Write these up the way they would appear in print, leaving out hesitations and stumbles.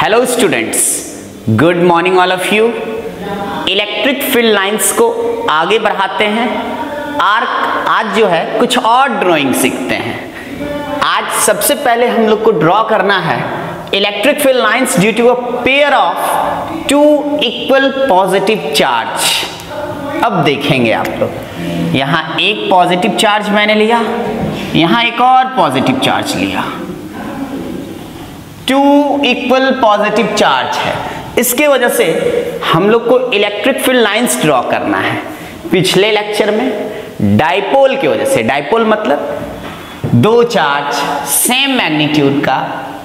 Hello students, good morning all of you. Electric field lines को आगे बढ़ाते हैं। आज जो है कुछ और ड्राइंग सीखते हैं। आज सबसे पहले हम लोग को ड्रॉ करना है electric field lines due to a pair of two equal positive charge. अब देखेंगे आप लोग, यहाँ एक पॉजिटिव चार्ज मैंने लिया, यहाँ एक और पॉजिटिव चार्ज लिया, टू इक्वल पॉजिटिव चार्ज है। इसके वजह से हम लोग को इलेक्ट्रिक फील्ड लाइंस ड्रॉ करना है। पिछले लेक्चर में डाइपोल की वजह से, डाइपोल मतलब दो चार्ज सेम मैग्नीट्यूड का,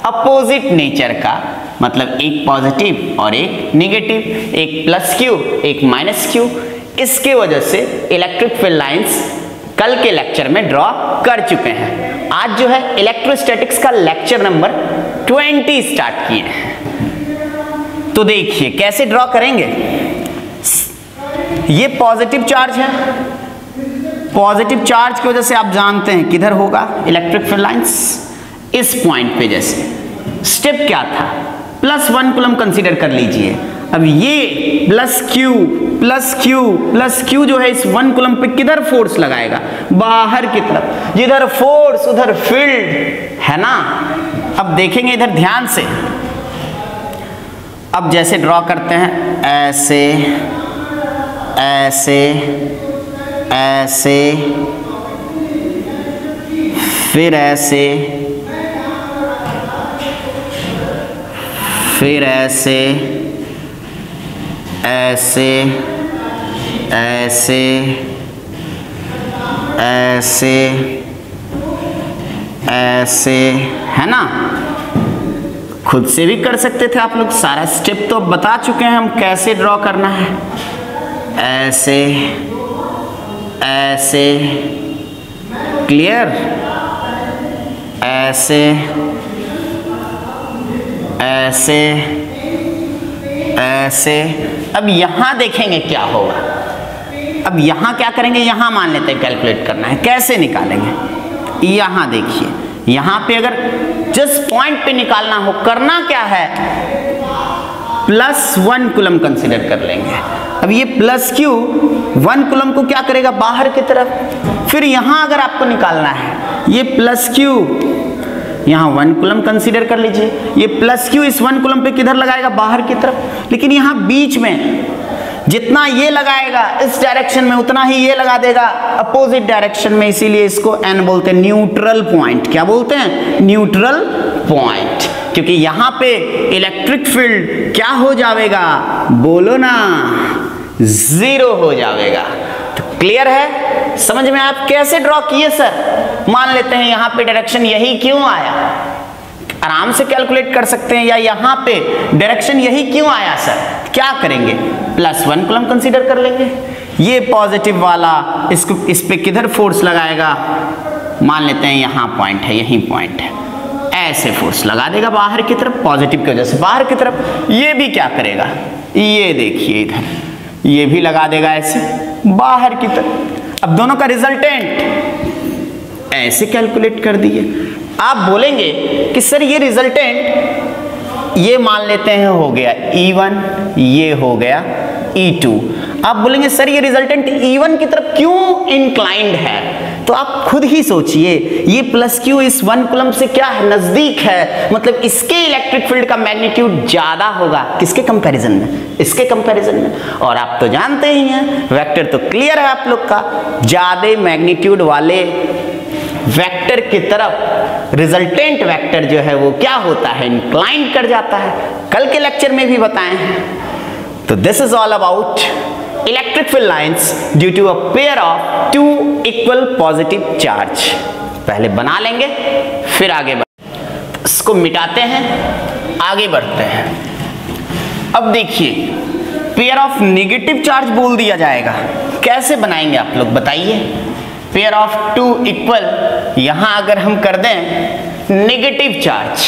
अपोजिट नेचर का, मतलब एक पॉजिटिव और एक नेगेटिव, एक प्लस क्यू एक माइनस क्यू। इसके वजह से इलेक्ट्रिक फील्ड लाइंस कल के लेक्चर में ड्रॉ कर चुके हैं। आज जो है इलेक्ट्रोस्टैटिक्स का लेक्चर नंबर 20 स्टार्ट किए हैं। तो देखिए कैसे ड्रॉ करेंगे। ये पॉजिटिव चार्ज है, पॉजिटिव चार्ज की वजह से आप जानते हैं किधर होगा इलेक्ट्रिक फील्ड लाइंस, इस पॉइंट पे। जैसे स्टेप क्या था, +1 कूलम कंसीडर कर लीजिए। अब ये प्लस क्यू जो है इस 1 कूलम पे किधर फोर्स लगाएगा, बाहर की तरफ। जिधर फोर्स उधर फील्ड है ना। अब देखेंगे इधर ध्यान से। अब जैसे ड्रॉ करते हैं, ऐसे ऐसे ऐसे, फिर ऐसे, फिर ऐसे ऐसे ऐसे ऐसे ऐसे, है ना। खुद से भी कर सकते थे आप लोग, सारा स्टेप तो बता चुके हैं हम कैसे ड्रॉ करना है। ऐसे ऐसे, क्लियर, ऐसे ऐसे ऐसे। अब यहां देखेंगे क्या होगा। अब यहां क्या करेंगे, यहां मान लेते हैं कैलकुलेट करना है, कैसे निकालेंगे। यहां देखिए, यहां पे अगर जिस पॉइंट पे निकालना हो, करना क्या है, +1 कूलम कंसीडर कर लेंगे। अब ये प्लस क्यू 1 कूलम को क्या करेगा, बाहर की तरफ। फिर यहां अगर आपको निकालना है, ये प्लस क्यू यहाँ 1 कूलम कंसीडर कर लीजिए। ये प्लस क्यू इस 1 कूलम पे किधर लगाएगा, बाहर की तरफ। लेकिन यहाँ बीच में जितना ये लगाएगा इस डायरेक्शन में, उतना ही ये लगा देगा अपोजिट डायरेक्शन में। इसीलिए इसको N बोलते हैं, न्यूट्रल पॉइंट। क्या बोलते हैं, न्यूट्रल पॉइंट। क्योंकि यहाँ पे इलेक्ट्रिक फील्ड क्या हो जाएगा, बोलो ना, 0 हो जाएगा। तो क्लियर है, समझ में आप कैसे ड्रॉ किए सर। मान लेते हैं यहाँ पे डायरेक्शन यही क्यों आया, आराम से कैलकुलेट कर सकते हैं। या यहाँ पे डायरेक्शन यही क्यों आया सर, क्या करेंगे, +1 कूलम कंसीडर कर लेंगे। ये पॉजिटिव वाला इसको, इस पे किधर फोर्स लगाएगा, मान लेते हैं यहाँ पॉइंट है, यही पॉइंट है, ऐसे फोर्स लगा देगा बाहर की तरफ, पॉजिटिव की वजह से बाहर की तरफ। ये भी क्या करेगा, ये देखिए इधर, ये भी लगा देगा ऐसे बाहर की तरफ। अब दोनों का रिजल्टेंट ऐसे कैलकुलेट कर दिए। आप बोलेंगे कि सर ये रिजल्टेंट, ये मान लेते हैं हो गया E1, ये हो गया E2। आप बोलेंगे सर ये रिजल्टेंट E1 की तरफ क्यों इंक्लाइंड है। तो आप खुद ही सोचिए, ये प्लस क्यू इस 1 कूलम से क्या है, नजदीक है, मतलब इसके इलेक्ट्रिक फील्ड का मैग्नीट्यूड ज्यादा होगा। किसके कंपैरिजन में, इसके कंपैरिजन में। और आप तो जानते ही हैं, वेक्टर तो क्लियर है आप लोग का, ज्यादा मैग्नीट्यूड वाले वेक्टर की तरफ रिजल्टेंट वेक्टर जो है वो क्या होता है, इंक्लाइन कर जाता है। कल के लेक्चर में भी बताए हैं। तो this is all about electric field lines due to a pair of two equal positive charge. पहले बना लेंगे, फिर आगे इसको मिटाते हैं, आगे बढ़ते हैं। अब देखिए पेयर ऑफ नेगेटिव चार्ज बोल दिया जाएगा, कैसे बनाएंगे आप लोग बताइए। पेयर ऑफ टू इक्वल, यहां अगर हम कर दें नेगेटिव चार्ज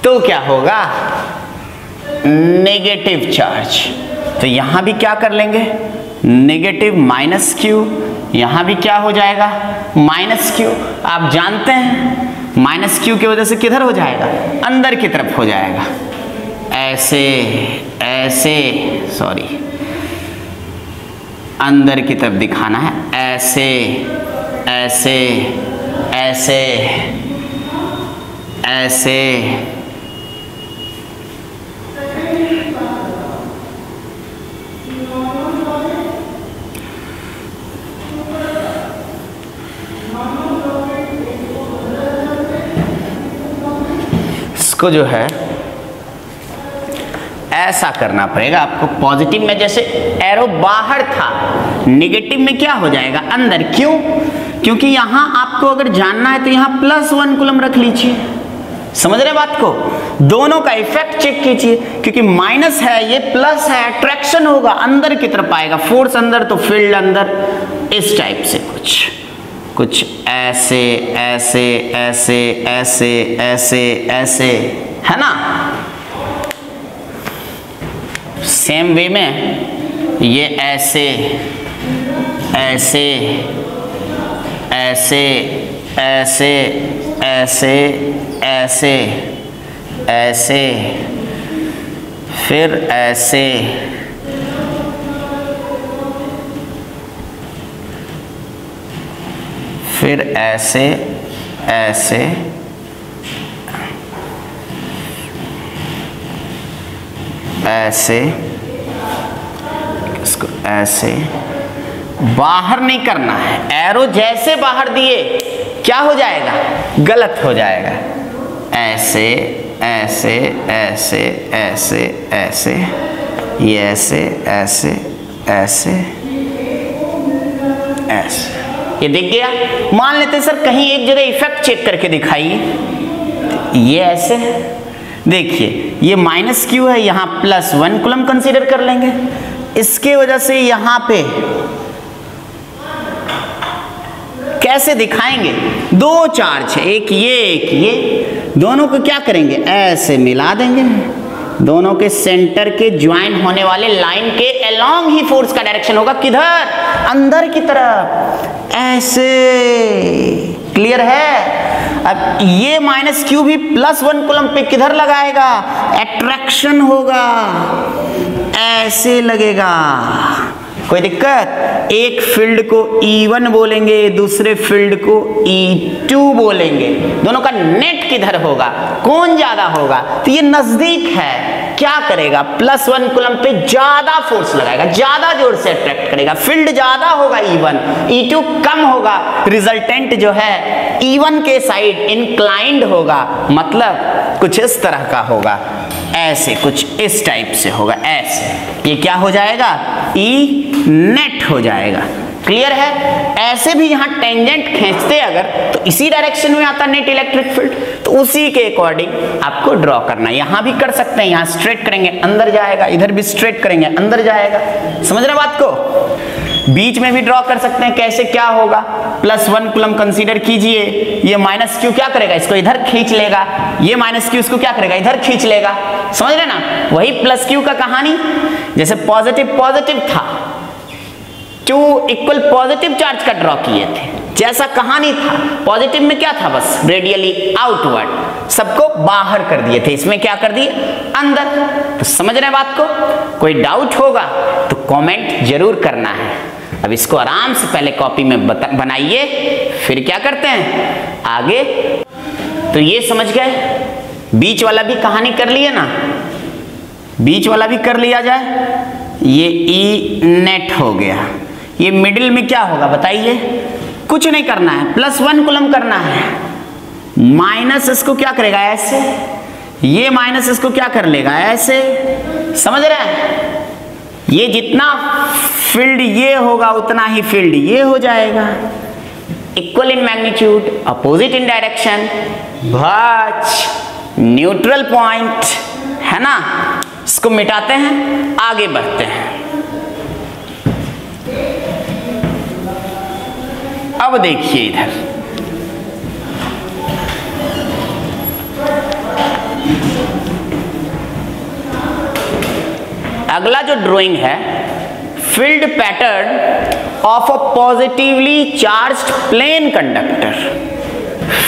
तो क्या होगा, नेगेटिव चार्ज। तो यहां भी क्या कर लेंगे, नेगेटिव माइनस क्यू, यहां भी क्या हो जाएगा, माइनस क्यू। आप जानते हैं माइनस क्यू की वजह से किधर हो जाएगा, अंदर की तरफ हो जाएगा। ऐसे ऐसे, सॉरी, अंदर की तरफ दिखाना है, ऐसे ऐसे ऐसे ऐसे, इसको जो है ऐसा करना पड़ेगा आपको। पॉजिटिव में जैसे एरो बाहर था, नेगेटिव में क्या हो जाएगा, अंदर। क्यों? क्योंकि यहां आपको अगर जानना है तो यहां +1 कूलम रख लीजिए। समझ रहे बात को? दोनों का इफेक्ट चेक कीजिए, क्योंकि माइनस है, ये प्लस है, अट्रैक्शन होगा, अंदर की तरफ आएगा, फोर्स अंदर तो फील्ड अंदर। इस टाइप से कुछ ऐसे ऐसे ऐसे ऐसे ऐसे ऐसे, है ना। सेम वे में ये ऐसे ऐसे ऐसे ऐसे ऐसे ऐसे ऐसे, फिर ऐसे, फिर ऐसे ऐसे, ऐसे, इसको ऐसे बाहर नहीं करना है। एरो जैसे बाहर दिए क्या हो जाएगा, गलत हो जाएगा। ऐसे ऐसे ऐसे ऐसे ऐसे, ये ऐसे ऐसे ऐसे ऐसे, ये दिख गया। मान लेते सर कहीं एक जगह इफेक्ट चेक करके दिखाइए। ये ऐसे है, देखिए ये -q है, यहाँ +1 कूलम कंसीडर कर लेंगे। इसके वजह से यहाँ पे कैसे दिखाएंगे, दो चार्ज है, एक ये, दोनों को क्या करेंगे, ऐसे मिला देंगे। दोनों के सेंटर के ज्वाइन होने वाले लाइन के अलोंग ही फोर्स का डायरेक्शन होगा, किधर, अंदर की तरफ, ऐसे। क्लियर है? अब ये -q भी +1 कूलम पे किधर लगाएगा, अट्रैक्शन होगा, ऐसे लगेगा। कोई दिक्कत? एक फील्ड को E1 बोलेंगे, दूसरे फील्ड को E2 बोलेंगे। दोनों का नेट किधर होगा, कौन ज्यादा होगा, तो ये नजदीक है, क्या करेगा, +1 कूलम पे ज्यादा फोर्स लगाएगा, ज्यादा जोर से अट्रैक्ट करेगा, फील्ड ज्यादा होगा E1, E2 कम होगा, रिजल्टेंट जो है E1 के साइड इंक्लाइंड होगा, मतलब कुछ इस तरह का होगा, ऐसे कुछ इस टाइप से होगा, ऐसे। ये क्या हो जाएगा, E नेट हो जाएगा। क्लियर है? ऐसे भी यहां टेंजेंट खींचते अगर, तो इसी डायरेक्शन में आता नेट इलेक्ट्रिक फील्ड, तो उसी के अकॉर्डिंग आपको ड्रॉ करना है। यहां भी कर सकते हैं, यहां स्ट्रेट करेंगे अंदर जाएगा, इधर भी स्ट्रेट करेंगे अंदर जाएगा। समझ रहे बात को? बीच में भी ड्रॉ कर सकते हैं, कैसे क्या होगा, +1 कूलम कंसीडर कीजिए, ये -q क्या करेगा, इसको इधर खींच लेगा, ये -q इसको क्या करेगा, इधर खींच लेगा। समझ रहे ना? वही +q का कहानी, जैसे पॉजिटिव पॉजिटिव था, 2 इक्वल पॉजिटिव चार्ज का ड्रॉ किए थे, जैसा कहानी था। पॉजिटिव में क्या था, बस रेडियली आउटवर्ड, सबको बाहर कर दिए थे, इसमें क्या कर दिए, अंदर। तो समझ रहे बात को? कोई डाउट होगा तो कमेंट जरूर करना है। अब इसको आराम से पहले कॉपी में बनाइए, फिर क्या करते हैं आगे। तो ये समझ गए, बीच वाला भी कहानी कर लिए ना, बीच वाला भी कर लिया जाए। ये E नेट हो गया, ये मिडिल में क्या होगा बताइए, कुछ नहीं करना है, +1 कूलम करना है, माइनस इसको क्या करेगा, ऐसे, ये माइनस इसको क्या कर लेगा, ऐसे। समझ रहे हैं? ये जितना फील्ड ये होगा उतना ही फील्ड ये हो जाएगा, equal in magnitude, opposite in direction, but neutral point, है ना। इसको मिटाते हैं, आगे बढ़ते हैं। अब देखिए इधर, अगला जो ड्राइंग है, field pattern of a positively charged plane conductor,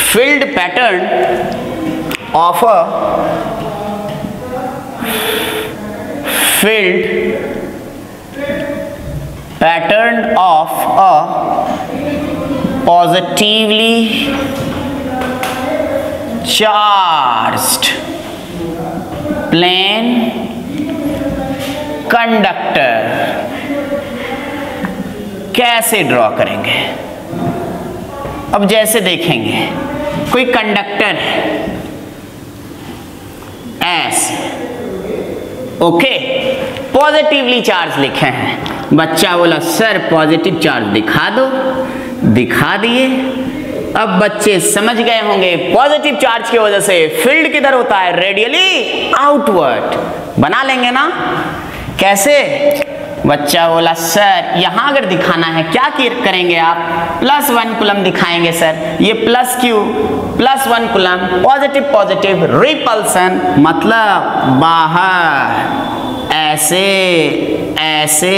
field pattern of a filled pattern of a positively charged plane conductor कैसे ड्रॉ करेंगे? अब जैसे देखेंगे कोई कंडक्टर है ऐसे, ओके, पॉजिटिवली चार्ज लिखे हैं। बच्चा बोला सर पॉजिटिव चार्ज दिखा दो, दिखा दिए। अब बच्चे समझ गए होंगे पॉजिटिव चार्ज की वजह से फील्ड किधर होता है? Radially outward. बना लेंगे ना? कैसे? बच्चा बोला सर यहां अगर दिखाना है क्या करेंगे आप? +1 कूलम दिखाएंगे सर। ये plus Q +1 coulomb, positive positive repulsion, मतलब बाहर ऐसे ऐसे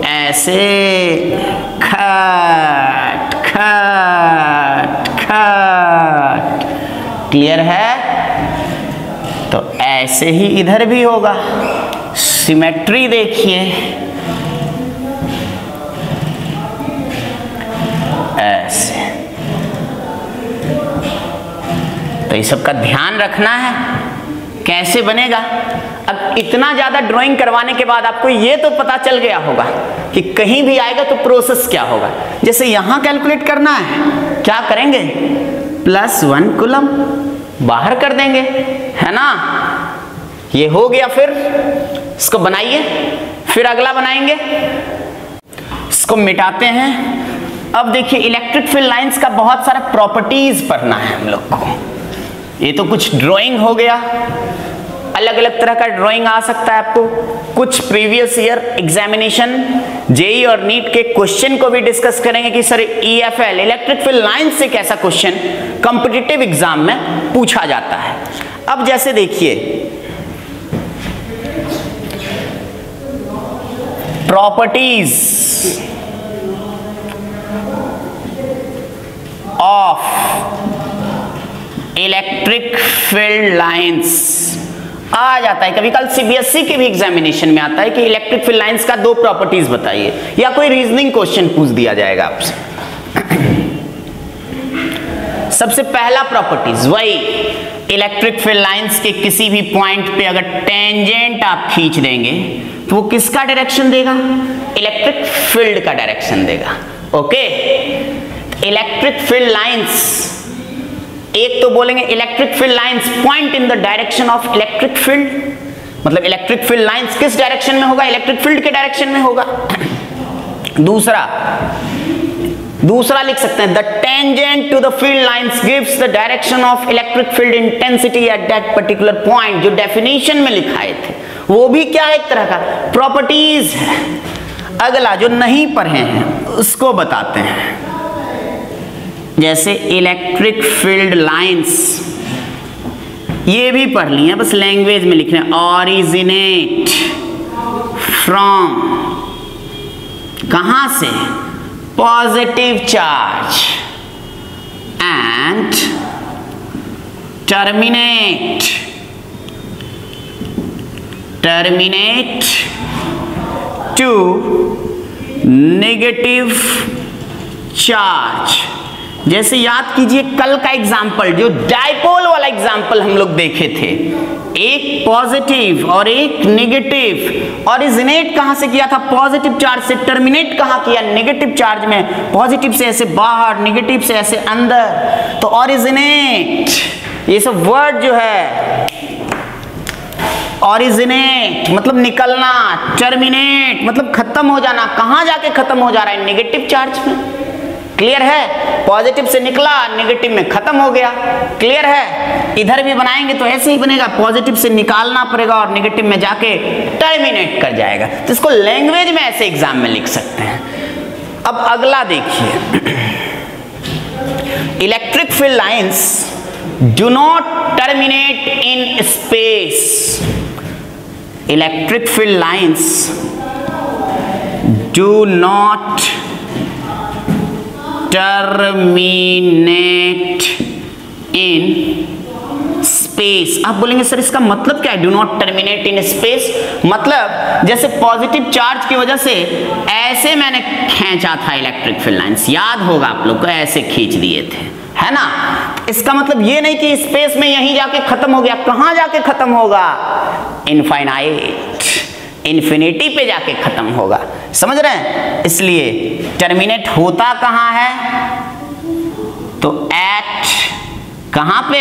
ऐसे खट खट खट। क्लियर है? तो ऐसे ही इधर भी होगा। सिमेट्री देखिए, ऐसे। तो इस सब का ध्यान रखना है कैसे बनेगा। अब इतना ज्यादा ड्राइंग करवाने के बाद आपको ये तो पता चल गया होगा कि कहीं भी आएगा तो प्रोसेस क्या होगा। जैसे यहां कैलकुलेट करना है, क्या करेंगे? +1 कूलम बाहर कर देंगे, है ना? ये हो गया। फिर इसको बनाइए, फिर अगला बनाएंगे, इसको मिटाते हैं। अब देखिए इलेक्ट्रिक फील्ड लाइंस का बहुत सारा प्रॉपर्टीज पढ़ना है हम लोग को। ये तो कुछ ड्राइंग हो गया, अलग अलग तरह का ड्राइंग आ सकता है आपको। कुछ प्रीवियस ईयर एग्जामिनेशन जेई और नीट के क्वेश्चन को भी डिस्कस करेंगे कि sir EFL electric field lines से कैसा क्वेश्चन कॉम्पिटिटिव एग्जाम में पूछा जाता है। अब जैसे देखिए properties of electric field lines आ जाता है। कभी कल सीबीएसई के भी एग्जामिनेशन में आता है कि इलेक्ट्रिक फील्ड लाइंस का 2 प्रॉपर्टीज बताइए, या कोई रीजनिंग क्वेश्चन पूछ दिया जाएगा आपसे। सबसे पहला प्रॉपर्टीज वही इलेक्ट्रिक फील्ड लाइंस के किसी भी पॉइंट पे अगर टेंजेंट आप खींच देंगे तो वो किसका डायरेक्शन देगा? इलेक्ट्रिक फील्ड का डायरेक्शन देगा। ओके, इलेक्ट्रिक फील्ड लाइंस, एक तो बोलेंगे electric field lines point in the direction of electric field, मतलब इलेक्ट्रिक फील्ड लाइंस किस डायरेक्शन में होगा? इलेक्ट्रिक फील्ड के डायरेक्शन में होगा। दूसरा लिख सकते हैं the tangent to the field lines gives the direction of electric field intensity at that particular point, जो डेफिनेशन में लिखाए थे। वो भी क्या है? एक तरह का प्रॉपर्टीज है। अगला जो नहीं पढ़े हैं उसको बताते हैं। जैसे इलेक्ट्रिक फील्ड लाइंस, ये भी पढ़ ली है, बस लैंग्वेज में लिखना है। ऑरिजिनेट फ्रॉम, कहां से? Positive charge and terminate to negative charge. जैसे याद कीजिए कल का एग्जाम्पल, जो डायपोल वाला एग्जाम्पल हम लोग देखे थे, एक पॉजिटिव और एक नेगेटिव। ऑरिजिनेट कहां से किया था? पॉजिटिव चार्ज से। टर्मिनेट कहां किया? नेगेटिव चार्ज में। पॉजिटिव से ऐसे बाहर, नेगेटिव से ऐसे अंदर। तो ऑरिजिनेट, ये सब वर्ड जो है, ऑरिजिनेट मतलब निकलना, टर्मिनेट मतलब खत्म हो जाना। कहां जाके खत्म हो जा रहा है? नेगेटिव चार्ज में। क्लियर है? पॉजिटिव से निकला, नेगेटिव में खत्म हो गया। क्लियर है? इधर भी बनाएंगे तो ऐसे ही बनेगा, पॉजिटिव से निकालना पड़ेगा और नेगेटिव में जाके टर्मिनेट कर जाएगा। तो इसको लैंग्वेज में ऐसे एग्जाम में लिख सकते हैं। अब अगला देखिए, electric field lines do not terminate in space. Electric field lines do not terminate in space. Space. आप बोलेंगे सर इसका मतलब क्या है, do not terminate in space? मतलब जैसे पॉजिटिव चार्ज की वजह से ऐसे मैंने खींचा था इलेक्ट्रिक फील्ड लाइंस, याद होगा आप लोग को, ऐसे खींच दिए थे, है ना? इसका मतलब ये नहीं कि स्पेस में यहीं जाके खत्म हो गया। कहां जाके खत्म होगा? इनफाइनाइट, इन्फिनिटी पे जाके खत्म होगा। समझ रहे हैं? इसलिए टर्मिनेट होता कहां है? तो एट कहां पे?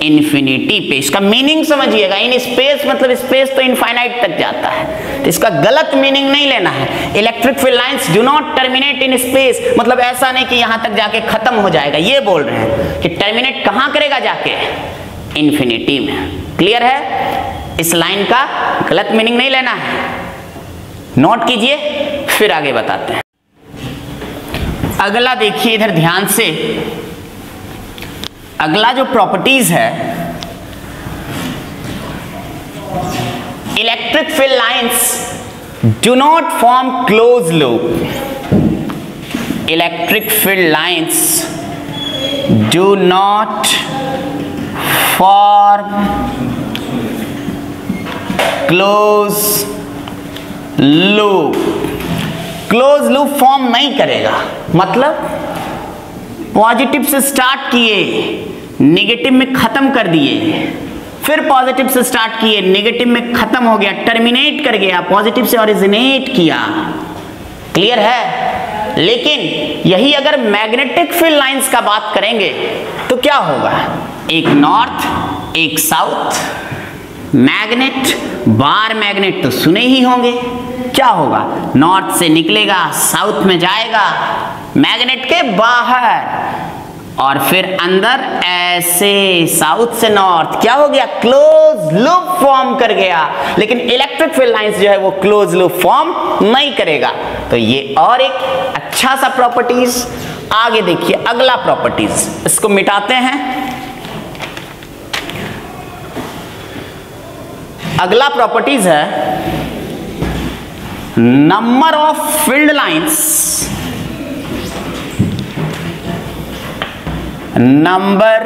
इन्फिनिटी पे। इसका मीनिंग समझिएगा, इन स्पेस मतलब स्पेस तो इनफाइनाइट तक जाता है, तो इसका गलत मीनिंग नहीं लेना है। Electric field lines do not terminate in space, मतलब ऐसा नहीं कि यहां तक जाके खत्म हो जाएगा, ये बोल रहे हैं कि टर्मिनेट कहां करेगा जाके? इन्फिनिटी में। क्लियर है? इस लाइन का गलत मीनिंग नहीं लेना है, नोट कीजिए, फिर आगे बताते हैं। अगला देखिए इधर ध्यान से, अगला जो प्रॉपर्टीज है, electric field lines do not form close loop. Electric field lines do not form close loop. Close loop form नहीं करेगा, मतलब पॉजिटिव से स्टार्ट किए, नेगेटिव में खत्म कर दिए, फिर पॉजिटिव से स्टार्ट किए, नेगेटिव में खत्म हो गया, टर्मिनेट कर गया, पॉजिटिव से ओरिजिनेट किया। क्लियर है? लेकिन यही अगर मैग्नेटिक फील्ड लाइंस का बात करेंगे तो क्या होगा? एक नॉर्थ एक साउथ, मैग्नेट बार मैग्नेट तो सुने ही होंगे। क्या होगा? नॉर्थ से निकलेगा, साउथ में जाएगा, मैग्नेट के बाहर, और फिर अंदर ऐसे साउथ से नॉर्थ, क्या हो गया? क्लोज लूप फॉर्म कर गया। लेकिन इलेक्ट्रिक फील्ड लाइंस जो है वो क्लोज लूप फॉर्म नहीं करेगा। तो ये और एक अच्छा सा प्रॉपर्टीज। आगे देखिए अगला प्रॉपर्टीज, इसको मिटाते हैं। अगला प्रॉपर्टीज है number of field lines, number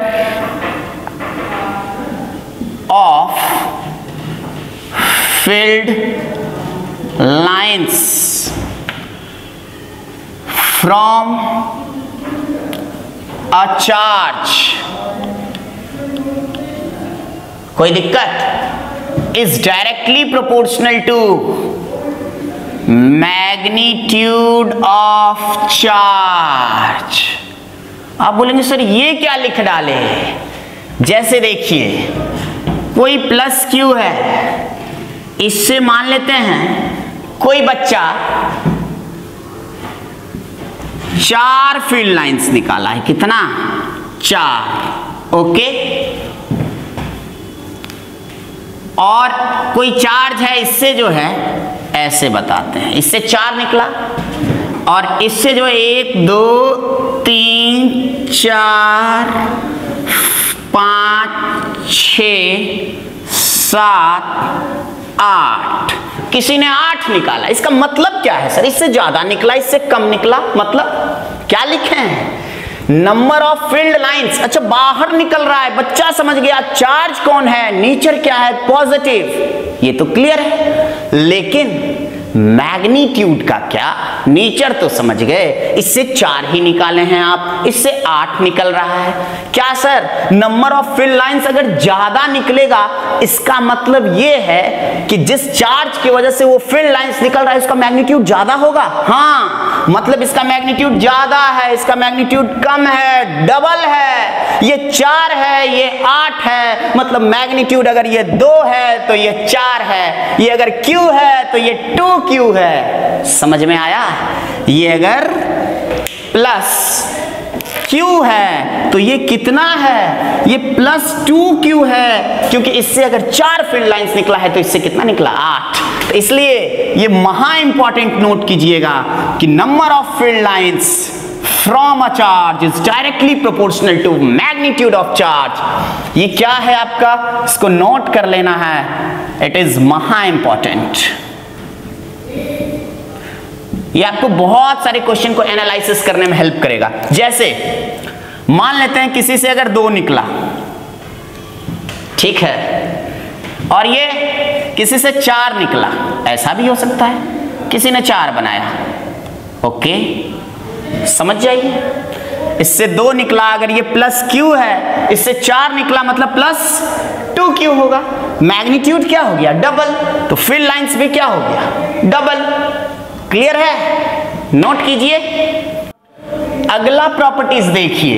of filled lines from a charge, कोई दिक्कत, is directly proportional to magnitude of charge। आप बोलेंगे सर ये क्या लिख डाले? जैसे देखिए कोई प्लस क्यू है, इससे मान लेते हैं कोई बच्चा 4 फील्ड लाइंस निकाला है। कितना? 4। ओके, और कोई चार्ज है, इससे जो है ऐसे बताते हैं, इससे 4 निकला, और इससे जो 1 2 3 4 5 6 7 8, किसी ने 8 निकाला। इसका मतलब क्या है सर? इससे ज्यादा निकला, इससे कम निकला, मतलब क्या लिखे हैं? Number of field lines. अच्छा, बाहर निकल रहा है, बच्चा समझ गया चार्ज कौन है, नेचर क्या है, पॉजिटिव, ये तो क्लियर है। लेकिन मैग्नीट्यूड का क्या, नेचर तो समझ गए, इससे 4 ही निकाले हैं आप, इससे 8 निकल रहा है। क्या sir number of field lines अगर ज्यादा निकलेगा, इसका मतलब ये है कि जिस चार्ज की वजह से वो फील्ड लाइंस निकल रहा है उसका मैग्नीट्यूड ज्यादा होगा? हाँ, मतलब इसका मैग्नीट्यूड ज्यादा है, इसका मैग्नीट्यूड कम है, डबल है। ये 4 है, ये 8 है, मतलब मैग्नीट्यूड अगर ये 2 है तो ये 4 है, ये अगर Q है तो ये 2Q है। समझ में आया? ये अगर प्लस Q है तो ये कितना है? ये प्लस 2Q है, क्योंकि इससे अगर 4 फील्ड लाइंस निकला है तो इससे कितना निकला? 8। तो इसलिए ये महा इंपॉर्टेंट नोट कीजिएगा कि number of field lines from a charge is directly proportional to magnitude of charge। ये क्या है आपका? इसको नोट कर लेना है, इट इज महा इंपॉर्टेंट। ये आपको बहुत सारे क्वेश्चन को एनालिसिस करने में हेल्प करेगा। जैसे मान लेते हैं किसी से अगर 2 निकला, ठीक है, और ये किसी से 4 निकला, ऐसा भी हो सकता है, किसी ने 4 बनाया, ओके, समझ जाइए। इससे 2 निकला, अगर ये प्लस क्यू है, इससे 4 निकला मतलब प्लस 2q होगा। मैग्नीट्यूड क्या हो गया? डबल। तो फिल लाइंस भी क्या हो गया? डबल। क्लियर है? नोट कीजिए। अगला प्रॉपर्टीज देखिए,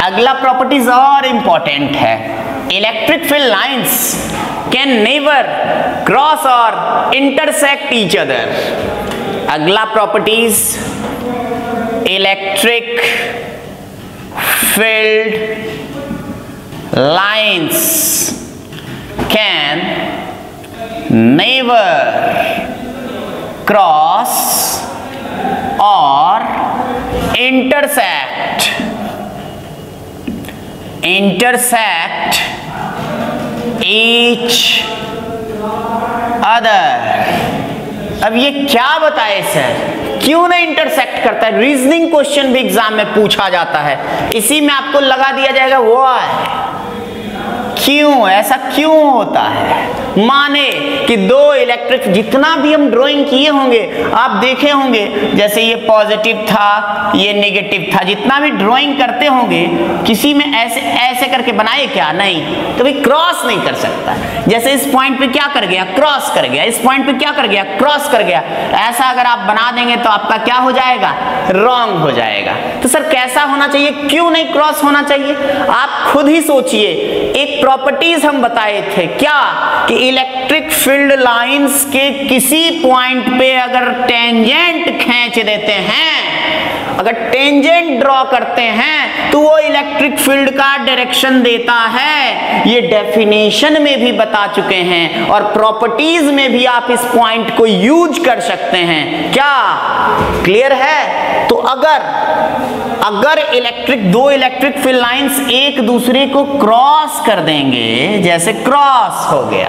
अगला प्रॉपर्टीज और इंपॉर्टेंट है। Electric field lines can never cross और इंटरसेक्ट ईच अदर। अगला properties, electric field lines can never cross और इंटरसेक्ट ईच अदर। अब ये क्या बताए सर, क्यों नहीं इंटरसेक्ट करता है? रीजनिंग क्वेश्चन भी एग्जाम में पूछा जाता है, इसी में आपको लगा दिया जाएगा व्हाई, क्यों, ऐसा क्यों होता है। माने कि 2 इलेक्ट्रिक, जितना भी हम ड्राइंग किए होंगे आप देखे होंगे, जैसे ये पॉजिटिव था, ये नेगेटिव था, जितना भी ड्राइंग करते होंगे किसी में ऐसे ऐसे करके बनाए क्या? नहीं, कभी क्रॉस नहीं कर सकता। जैसे इस पॉइंट पे क्या कर गया? क्रॉस कर गया। इस पॉइंट पे क्या कर गया? क्रॉस कर गया। ऐसा अगर आप बना देंगे तो आपका क्या हो जाएगा? रॉन्ग हो जाएगा। तो सर कैसा होना चाहिए, क्यों नहीं क्रॉस होना चाहिए? आप खुद ही सोचिए। एक प्रॉपर्टीज हम बताए थे क्या, कि इलेक्ट्रिक फील्ड लाइंस के किसी पॉइंट पे अगर टेंजेंट खींच देते हैं, अगर टेंजेंट ड्रॉ करते हैं तो वो इलेक्ट्रिक फील्ड का डायरेक्शन देता है। ये डेफिनेशन में भी बता चुके हैं और प्रॉपर्टीज में भी आप इस पॉइंट को यूज कर सकते हैं। क्या क्लियर है? तो अगर दो इलेक्ट्रिक फील्ड लाइंस एक दूसरे को क्रॉस कर देंगे, जैसे क्रॉस हो गया,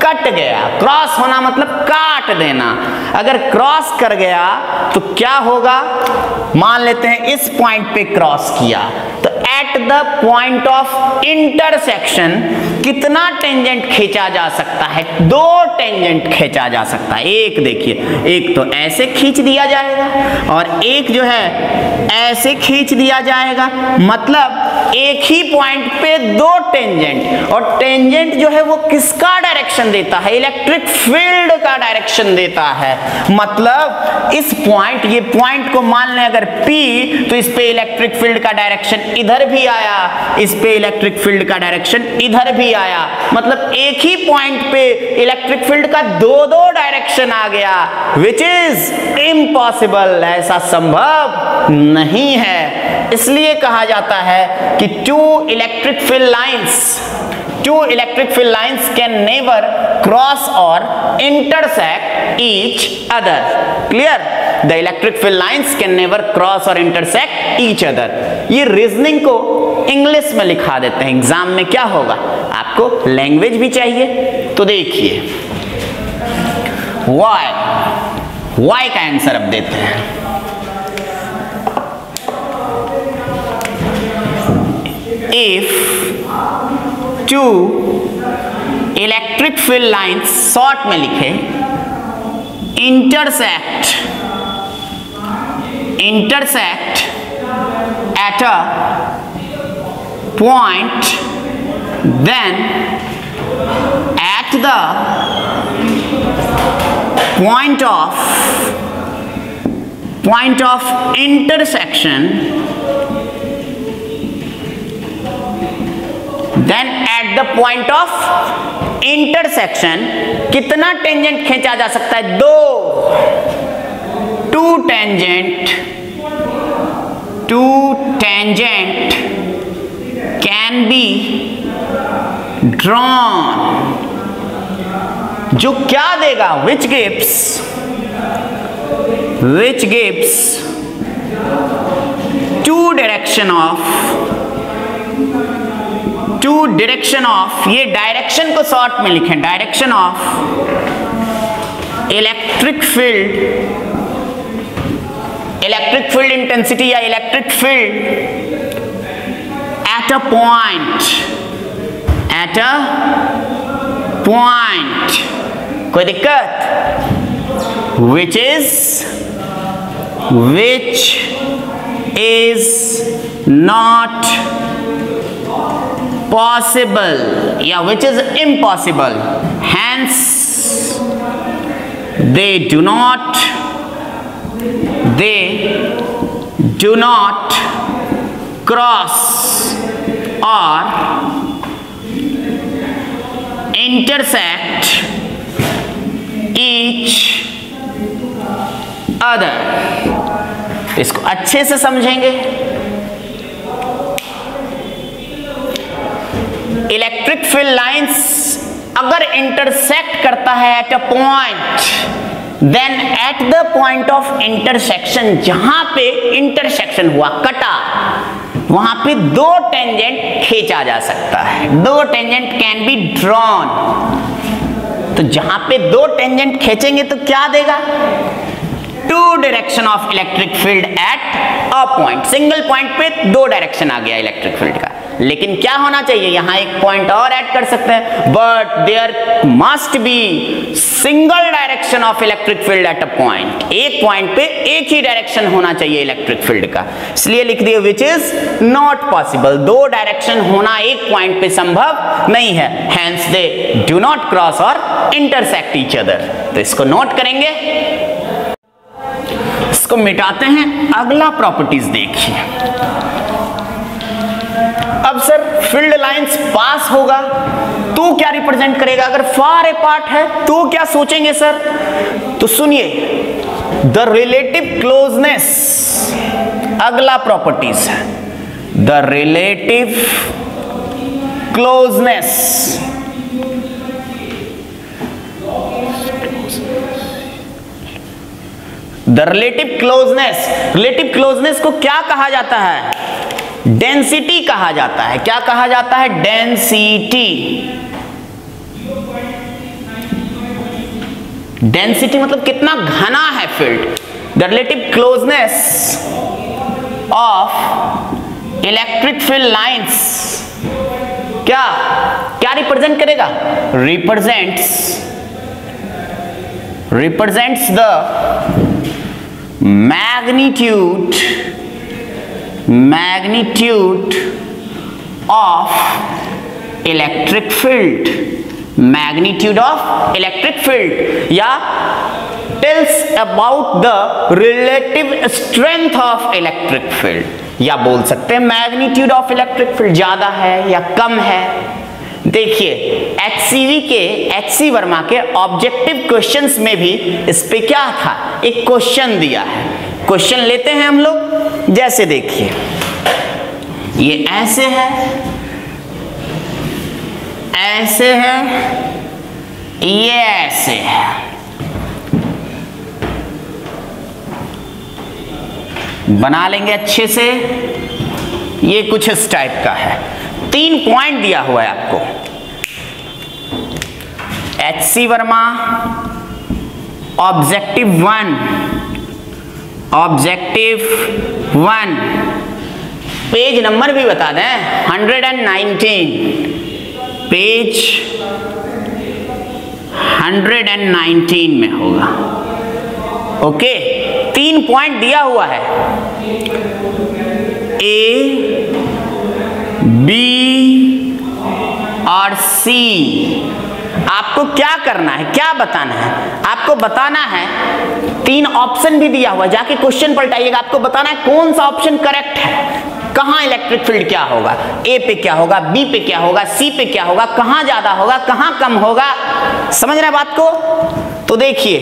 कट गया, क्रॉस होना मतलब काट देना, अगर क्रॉस कर गया तो क्या होगा? मान लेते हैं इस पॉइंट पे क्रॉस किया, तो eight the point of intersection कितना टेंजेंट खींचा जा सकता है? 2 टेंजेंट खींचा जा सकता है। एक देखिए, एक तो ऐसे खींच दिया जाएगा और एक जो है ऐसे खींच दिया जाएगा, मतलब एक ही पॉइंट पे 2 टेंजेंट, और टेंजेंट जो है वो किसका डायरेक्शन देता है? इलेक्ट्रिक फील्ड का डायरेक्शन देता है। मतलब इस पॉइंट, ये पॉइंट को मान लें अगर P, तो इस पे इलेक्ट्रिक फील्ड का डायरेक्शन इधर भी आया, इस पे इलेक्ट्रिक फील्ड का डायरेक्शन इधर भी आया, मतलब एक ही पॉइंट पे इलेक्ट्रिक फील्ड का 2 डायरेक्शन आ गया, विच इज इम्पॉसिबल। ऐसा संभव नहीं है। इसलिए कहा जाता है कि two electric field lines can never cross और intersect each other. Clear? The electric field lines can never cross और इंटरसेक्ट ईच अदर। ये रीजनिंग को इंग्लिश में लिखा देते हैं। एग्जाम में क्या होगा, आपको लैंग्वेज भी चाहिए, तो देखिए वाई का आंसर अब देते हैं। If 2 electric field lines, short में लिखे, intersect at a point, then at the point of intersection, then at the point of intersection कितना टेंजेंट खींचा जा सकता है? 2 टेंजेंट can be drawn, जो क्या देगा? which gives two direction of, ये डायरेक्शन को शॉर्ट में लिखें, direction of electric field intensity या electric field at at a point, कोई दिक्कत, which is not possible या which is impossible, hence they do not cross or intersect each other। इसको अच्छे से समझेंगे। इलेक्ट्रिक फील्ड लाइंस अगर इंटरसेक्ट करता है at a point, then at the point of intersection, जहां पे इंटरसेक्शन हुआ, कटा, वहां पे दो टेंजेंट खींचा जा सकता है, दो टेंजेंट कैन बी ड्रॉन। तो जहां पे दो टेंजेंट खींचेंगे तो क्या देगा, two direction of electric field at a point. Single point पे दो डायरेक्शन आ गया इलेक्ट्रिक फील्ड का, लेकिन क्या होना चाहिए, यहां एक पॉइंट और ऐड कर सकते हैं, but there must be single direction of electric field at a point. एक पॉइंट पे एक ही डायरेक्शन होना चाहिए इलेक्ट्रिक फील्ड का, इसलिए लिख दिए विच इज नॉट पॉसिबल। दो डायरेक्शन होना एक पॉइंट पे संभव नहीं है, hence they do not cross और इंटरसेक्ट ईच अदर। तो इसको नोट करेंगे, इसको मिटाते हैं। अगला प्रॉपर्टीज देखिए। अब सर फील्ड लाइंस पास होगा तो क्या रिप्रेजेंट करेगा, अगर फार अपार्ट है तो क्या सोचेंगे सर, तो सुनिए, द रिलेटिव क्लोजनेस, अगला प्रॉपर्टीज है the relative closeness. The relative closeness, relative closeness को क्या कहा जाता है, डेंसिटी कहा जाता है। क्या कहा जाता है, डेंसिटी। डेंसिटी मतलब कितना घना है field. The relative closeness of electric field lines क्या क्या रिप्रेजेंट करेगा, represents the magnitude of electric field, magnitude of electric field, या tells about the relative strength of electric field, या बोल सकते हैं magnitude of electric field ज्यादा है या कम है। देखिए एचसी वर्मा के ऑब्जेक्टिव क्वेश्चंस में भी इस पे क्या था, एक क्वेश्चन दिया है। क्वेश्चन लेते हैं हम लोग, जैसे देखिए ये ऐसे है, ऐसे है, ये ऐसे है, बना लेंगे अच्छे से। ये कुछ इस टाइप का है, 3 पॉइंट दिया हुआ है आपको। HC Verma objective 1, page number भी बता दें, 119, पेज 119 में होगा। ओके, 3 पॉइंट दिया हुआ है, ए, बी और सी। आपको क्या करना है, क्या बताना है, आपको बताना है, 3 ऑप्शन भी दिया हुआ, जाके क्वेश्चन पलटाइएगा, आपको बताना है कौन सा ऑप्शन करेक्ट है, कहां इलेक्ट्रिक फील्ड क्या होगा, ए पे क्या होगा, बी पे क्या होगा, सी पे क्या होगा, कहां ज्यादा होगा, कहां कम होगा। समझ रहे हैं बात को? तो देखिए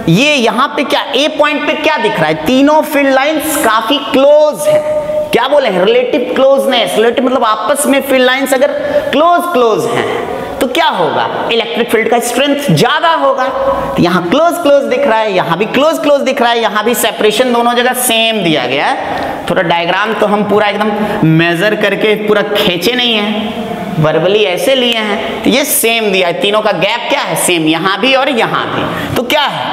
ये यहां पे क्या, ए पॉइंट पे क्या दिख रहा है, तीनों फील्ड लाइंस काफी क्लोज है। क्या बोले, रिलेटिव क्लोजनेस। रिलेटिव मतलब आपस में फील्ड लाइंस अगर क्लोज हैं तो क्या होगा, इलेक्ट्रिक फील्ड का स्ट्रेंथ ज्यादा होगा। तो यहाँ क्लोज दिख रहा है, यहाँ भी क्लोज दिख रहा है, यहाँ भी सेपरेशन दोनों जगह सेम दिया गया है। थोड़ा डायग्राम तो हम पूरा एकदम मेजर करके पूरा खींचे नहीं है, वर्बली ऐसे लिए हैं, तो ये सेम दिया है, तीनों का गैप क्या है, सेम, यहाँ भी और यहाँ भी। तो क्या है,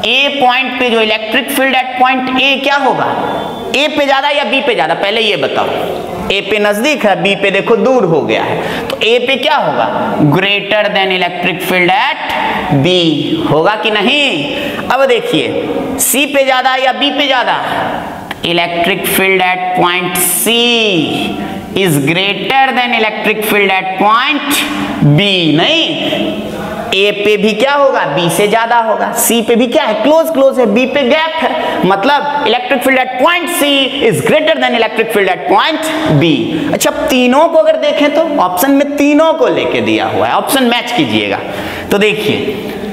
ए पॉइंट पे जो इलेक्ट्रिक फील्ड एट पॉइंट ए क्या होगा, ए पे ज्यादा या बी पे ज्यादा, पहले ये बताओ। ए पे नजदीक है, बी पे देखो दूर हो गया है, तो ए पे क्या होगा, greater than electric field at B होगा कि नहीं। अब देखिए सी पे ज्यादा या बी पे ज्यादा, electric field at point C is greater than electric field at point B. नहीं, ए पे भी क्या होगा, बी से ज्यादा होगा, सी पे भी क्या है, क्लोज है, बी पे गैप है, मतलब electric field at point C is greater than electric field at point B. अच्छा, तीनों को अगर देखें तो ऑप्शन में तीनों को लेके दिया हुआ है, ऑप्शन मैच कीजिएगा। तो देखिए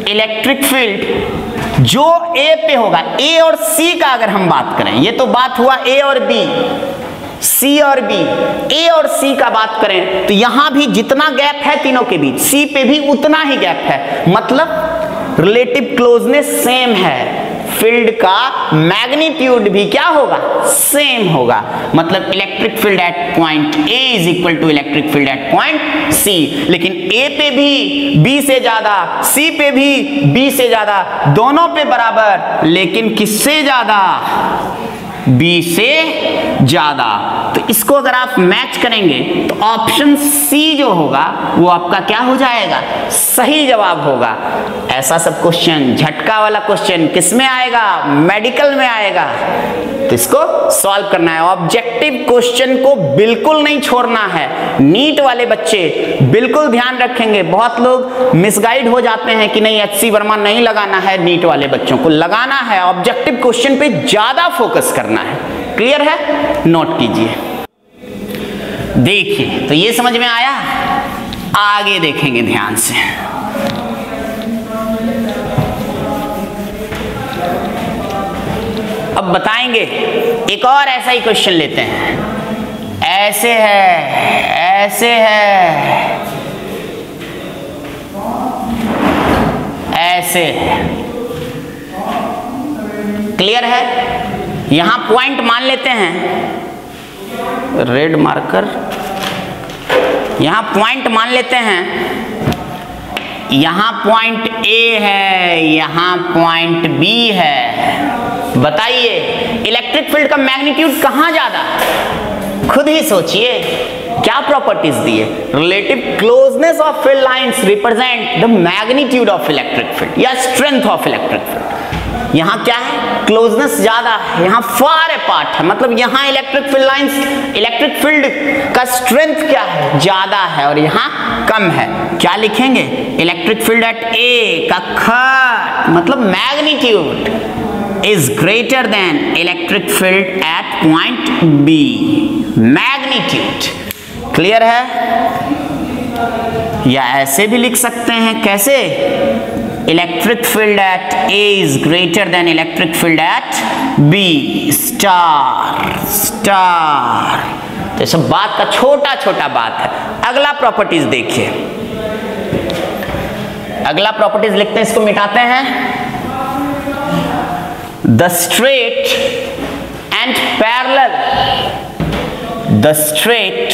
इलेक्ट्रिक फील्ड जो ए पे होगा, ए और सी का अगर हम बात करें, ये तो बात हुआ ए और बी, सी और बी, ए और सी का बात करें तो यहां भी जितना गैप है तीनों के बीच, सी पे भी उतना ही गैप है, मतलब रिलेटिव क्लोजनेस सेम है, फील्ड का मैग्नीट्यूड भी क्या होगा, सेम होगा, मतलब electric field at point A is equal to electric field at point C. लेकिन ए पे भी बी से ज्यादा, सी पे भी बी से ज्यादा, दोनों पे बराबर, लेकिन किससे ज्यादा, बी से ज्यादा। तो इसको अगर आप मैच करेंगे तो ऑप्शन सी जो होगा वो आपका क्या हो जाएगा, सही जवाब होगा। ऐसा सब क्वेश्चन, झटका वाला क्वेश्चन किसमें आएगा, मेडिकल में आएगा, तो इसको सॉल्व करना है। ऑब्जेक्टिव क्वेश्चन को बिल्कुल नहीं छोड़ना है। नीट वाले बच्चे बिल्कुल ध्यान रखेंगे, बहुत लोग मिसगाइड हो जाते हैं कि नहीं HC वर्मा नहीं लगाना है, नीट वाले बच्चों को लगाना है, ऑब्जेक्टिव क्वेश्चन पे ज्यादा फोकस करना है। क्लियर है, नोट कीजिए। देखिए तो ये समझ में आया, आगे देखेंगे ध्यान से। अब बताएंगे, एक और ऐसा ही क्वेश्चन लेते हैं। ऐसे है, ऐसे है, ऐसे है, क्लियर है। यहां पॉइंट मान लेते हैं, रेड मार्कर, यहां पॉइंट मान लेते हैं, यहां पॉइंट ए है, यहां पॉइंट बी है। बताइए इलेक्ट्रिक फील्ड का मैग्नीट्यूड कहां ज्यादा, खुद ही सोचिए, क्या प्रॉपर्टीज दी है, relative closeness of field lines represent the magnitude of electric field या स्ट्रेंथ ऑफ इलेक्ट्रिक फील्ड। यहां क्या है, क्लोजनेस ज्यादा है, यहां फार अपार्ट है, मतलब यहां electric field lines, electric field का स्ट्रेंथ क्या है, ज्यादा है, और यहां कम है। क्या लिखेंगे, इलेक्ट्रिक फील्ड एट ए का खट, मतलब magnitude is greater than electric field at point B, magnitude. Clear है। या ऐसे भी लिख सकते हैं, कैसे, electric field at A is greater than electric field at B, star star. तो सब बात का छोटा छोटा बात है। अगला प्रॉपर्टीज देखिए, अगला प्रॉपर्टीज लिखते हैं, इसको मिटाते हैं। The straight and parallel, the straight,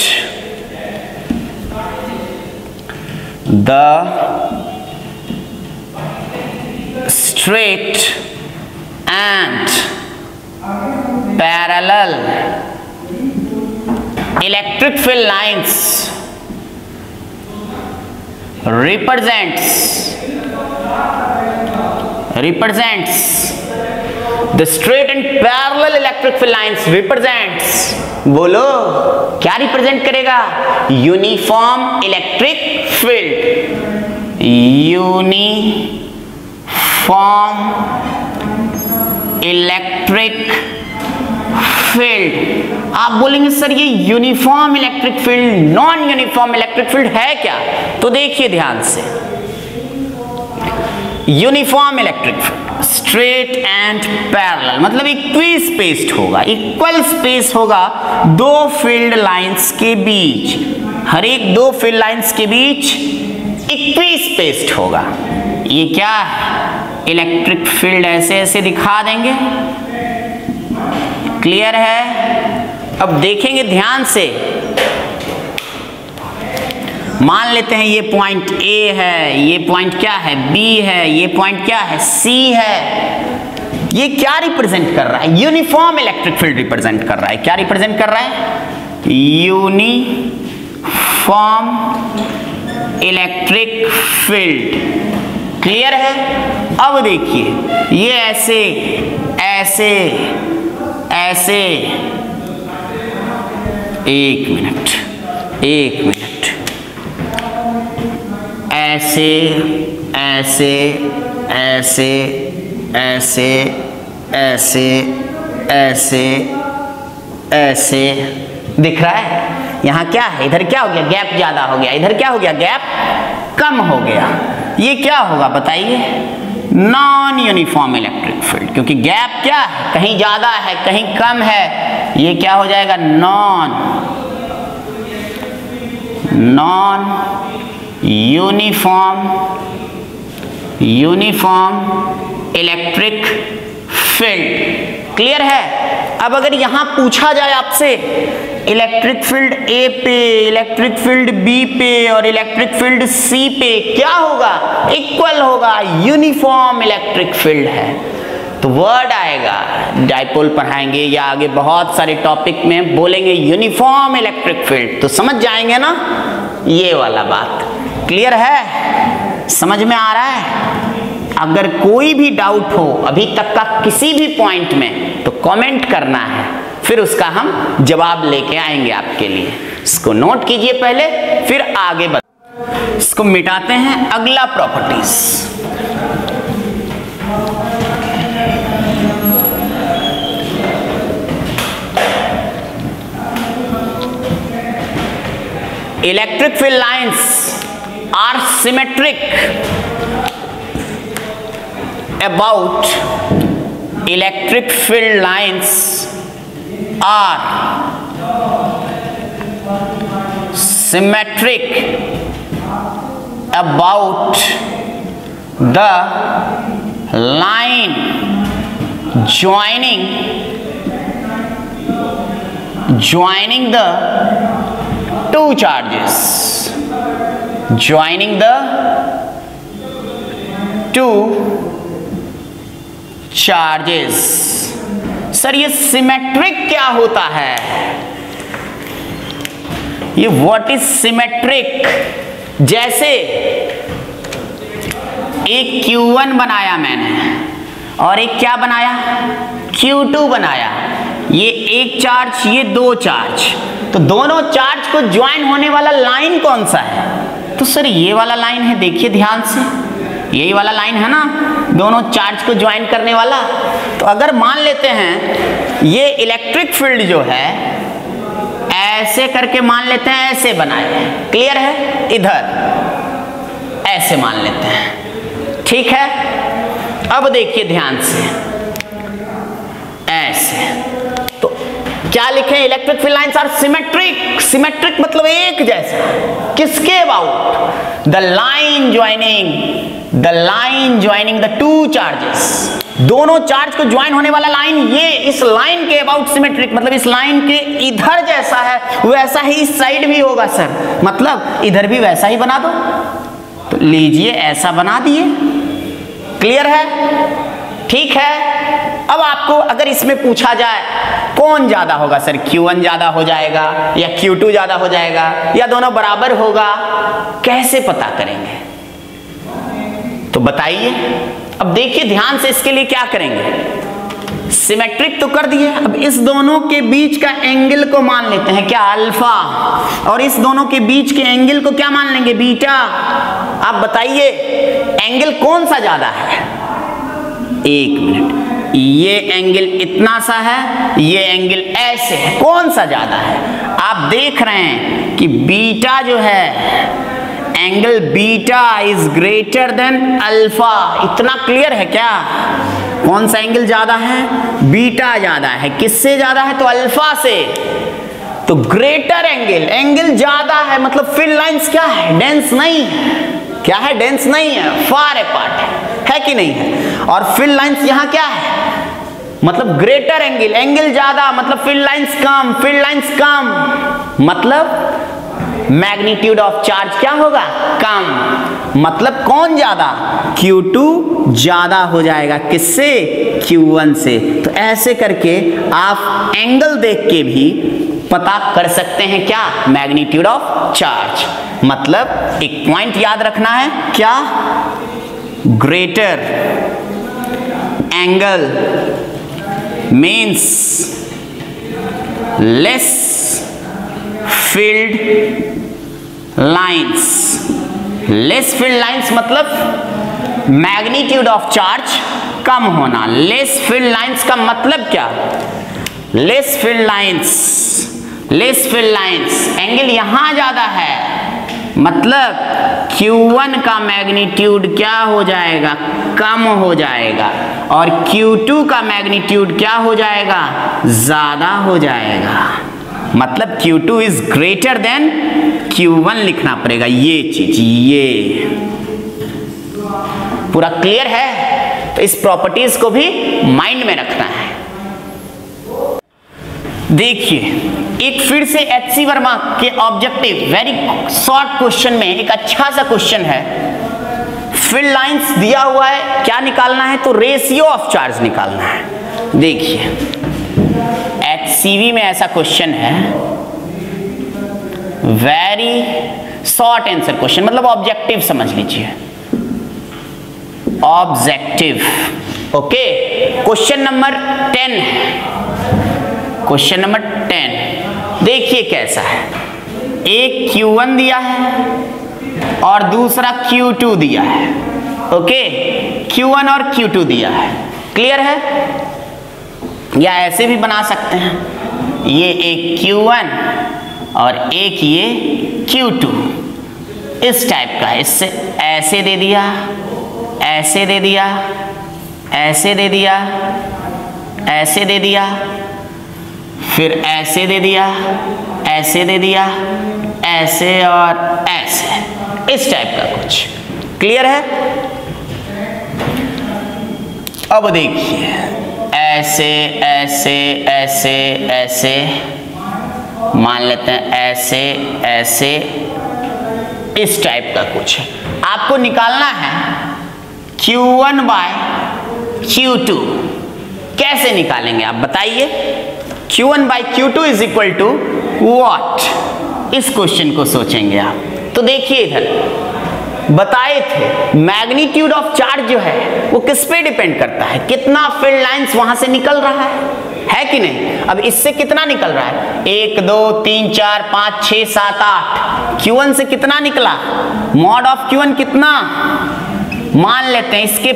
the straight and parallel electric field lines represents the straight and parallel electric field lines represents, बोलो क्या रिप्रेजेंट करेगा, uniform electric field, uniform electric field. आप बोलेंगे सर ये uniform electric field, non uniform electric field है क्या, तो देखिए ध्यान से, uniform electric field straight and parallel, मतलब इक्वी स्पेस्ड होगा, इक्वल स्पेस होगा दो फील्ड लाइंस के बीच, हर एक दो फील्ड लाइंस के बीच इक्वी स्पेस्ड होगा। ये क्या है, इलेक्ट्रिक फील्ड ऐसे ऐसे दिखा देंगे। क्लियर है। अब देखेंगे ध्यान से, मान लेते हैं ये पॉइंट ए है, ये पॉइंट क्या है, बी है, ये पॉइंट क्या है, सी है। ये क्या रिप्रेजेंट कर रहा है, यूनिफॉर्म इलेक्ट्रिक फील्ड रिप्रेजेंट कर रहा है। क्या रिप्रेजेंट कर रहा है, यूनिफॉर्म इलेक्ट्रिक फील्ड। क्लियर है? अब देखिए ये ऐसे ऐसे ऐसे, एक मिनट, ऐसे ऐसे ऐसे ऐसे ऐसे ऐसे ऐसे दिख रहा है। यहाँ क्या है? इधर क्या हो गया? गैप ज्यादा हो गया। इधर क्या हो गया? गैप कम हो गया। ये क्या होगा बताइए? नॉन यूनिफॉर्म इलेक्ट्रिक फील्ड, क्योंकि गैप क्या है? कहीं ज्यादा है कहीं कम है। ये क्या हो जाएगा? Non uniform electric field. Clear है? अब अगर यहां पूछा जाए आपसे इलेक्ट्रिक फील्ड ए पे, इलेक्ट्रिक फील्ड बी पे और इलेक्ट्रिक फील्ड सी पे, क्या होगा? इक्वल होगा, यूनिफॉर्म इलेक्ट्रिक फील्ड है। तो वर्ड आएगा, डाइपोल पढ़ाएंगे या आगे बहुत सारे टॉपिक में बोलेंगे यूनिफॉर्म इलेक्ट्रिक फील्ड, तो समझ जाएंगे ना ये वाला बात। क्लियर है? समझ में आ रहा है? अगर कोई भी डाउट हो अभी तक का किसी भी पॉइंट में तो कमेंट करना है, फिर उसका हम जवाब लेके आएंगे आपके लिए। इसको नोट कीजिए पहले, फिर आगे बढ़। इसको मिटाते हैं। अगला properties, electric field lines are symmetric about electric field lines are symmetric about the line joining the two charges, joining the two charges. Sir ये सिमेट्रिक क्या होता है? ये व्हाट इज सिमेट्रिक? जैसे एक Q1 बनाया मैंने और एक क्या बनाया? Q2 बनाया। ये एक चार्ज, ये दो चार्ज, तो दोनों चार्ज को ज्वाइन होने वाला लाइन कौन सा है? तो सर ये वाला लाइन है, देखिए ध्यान से, यही वाला लाइन है ना, दोनों चार्ज को ज्वाइन करने वाला। तो अगर मान लेते हैं ये इलेक्ट्रिक फील्ड जो है ऐसे करके मान लेते हैं, ऐसे बनाए। क्लियर है? इधर ऐसे मान लेते हैं। ठीक है? अब देखिए ध्यान से, ऐसे। तो क्या लिखे? Electric field lines are symmetric. Symmetric मतलब एक जैसा। किसके about? The line joining the two charges, दोनों चार्ज को ज्वाइन होने वाला लाइन, ये इस लाइन के अबाउट सिमेट्रिक, मतलब इस लाइन के इधर जैसा है वैसा ही इस साइड भी होगा सर, मतलब इधर भी वैसा ही बना दो। तो लीजिए ऐसा बना दिए। क्लियर है? ठीक है? अब आपको अगर इसमें पूछा जाए कौन ज्यादा होगा सर, Q1 ज्यादा हो जाएगा या Q2 ज्यादा हो जाएगा या दोनों बराबर होगा, कैसे पता करेंगे? तो बताइए। अब देखिए ध्यान से, इसके लिए क्या करेंगे? सिमेट्रिक तो कर दिए, अब इस दोनों के बीच का एंगल को मान लेते हैं क्या? अल्फा। और इस दोनों के बीच के एंगल को क्या मान लेंगे? बीटा। आप बताइए एंगल कौन सा ज्यादा है? एक मिनट, ये एंगल इतना सा है, ये एंगल ऐसे है, कौन सा ज्यादा है? आप देख रहे हैं कि बीटा जो है, angle beta is greater then alpha. इतना क्लियर है क्या? कौन सा एंगल ज्यादा है? बीटा ज्यादा है। किससे ज्यादा है? तो अल्फा से। तो ग्रेटर एंगल ज्यादा है, मतलब फील्ड लाइंस क्या है? डेंस नहीं है। क्या है? डेंस नहीं है, फार अपार्ट है कि नहीं है? और फील्ड लाइंस यहां क्या है? मतलब ग्रेटर एंगल ज्यादा, मतलब फील्ड लाइंस कम, मतलब मैग्नीट्यूड ऑफ चार्ज क्या होगा? कम। मतलब कौन ज्यादा? Q2 ज्यादा हो जाएगा। किससे? Q1 से। तो ऐसे करके आप एंगल देख के भी पता कर सकते हैं क्या, मैग्नीट्यूड ऑफ चार्ज। मतलब एक पॉइंट याद रखना है क्या, greater angle means less field lines. Less field lines मतलब मैग्नीट्यूड ऑफ चार्ज कम होना। लेस फील्ड लाइंस का मतलब क्या, लेस फील्ड लाइंस एंगल यहां ज्यादा है, मतलब Q1 का मैग्नीट्यूड क्या हो जाएगा, कम हो जाएगा, और Q2 का मैग्नीट्यूड क्या हो जाएगा, ज्यादा हो जाएगा। मतलब Q2 is greater then Q1 लिखना पड़ेगा। ये चीज, ये पूरा क्लियर है? तो इस प्रॉपर्टीज को भी माइंड में रखना है। देखिए एक फिर से HC वर्मा के ऑब्जेक्टिव वेरी शॉर्ट क्वेश्चन में एक अच्छा सा क्वेश्चन है। फील्ड लाइंस दिया हुआ है, क्या निकालना है, तो रेशियो ऑफ चार्ज निकालना है। देखिए HCV में ऐसा क्वेश्चन है, वेरी शॉर्ट आंसर क्वेश्चन, मतलब ऑब्जेक्टिव समझ लीजिए, ऑब्जेक्टिव। ओके, क्वेश्चन नंबर 10 है। क्वेश्चन नंबर 10 देखिए कैसा है, एक Q1 दिया है और दूसरा Q2 दिया है। ओके, Q1 और Q2 दिया है, क्लियर है? या ऐसे भी बना सकते हैं, ये एक Q1 और एक ये Q2, इस टाइप का। इससे ऐसे दे दिया, ऐसे दे दिया, ऐसे दे दिया, ऐसे दे दिया, फिर ऐसे दे दिया, ऐसे दे दिया, ऐसे और ऐसे, इस टाइप का कुछ। क्लियर है? अब देखिए ऐसे ऐसे ऐसे ऐसे, मान लेते हैं ऐसे ऐसे, इस टाइप का कुछ है। आपको निकालना है Q1 बाय Q2। कैसे निकालेंगे आप बताइए? Q1 by Q2 is equal to what? इस क्वेश्चन को सोचेंगे आप। तो देखिए इधर बताए थे मैग्नीट्यूड ऑफ चार्ज जो है वो किस पे डिपेंड करता है, कितना फील्ड लाइंस वहां से निकल रहा है कि नहीं? अब इससे कितना निकल रहा है, 1 2 3 4 5 6 7 8। Q1 से कितना निकला, मॉड ऑफ Q1 कितना, मान लेते हैं इसके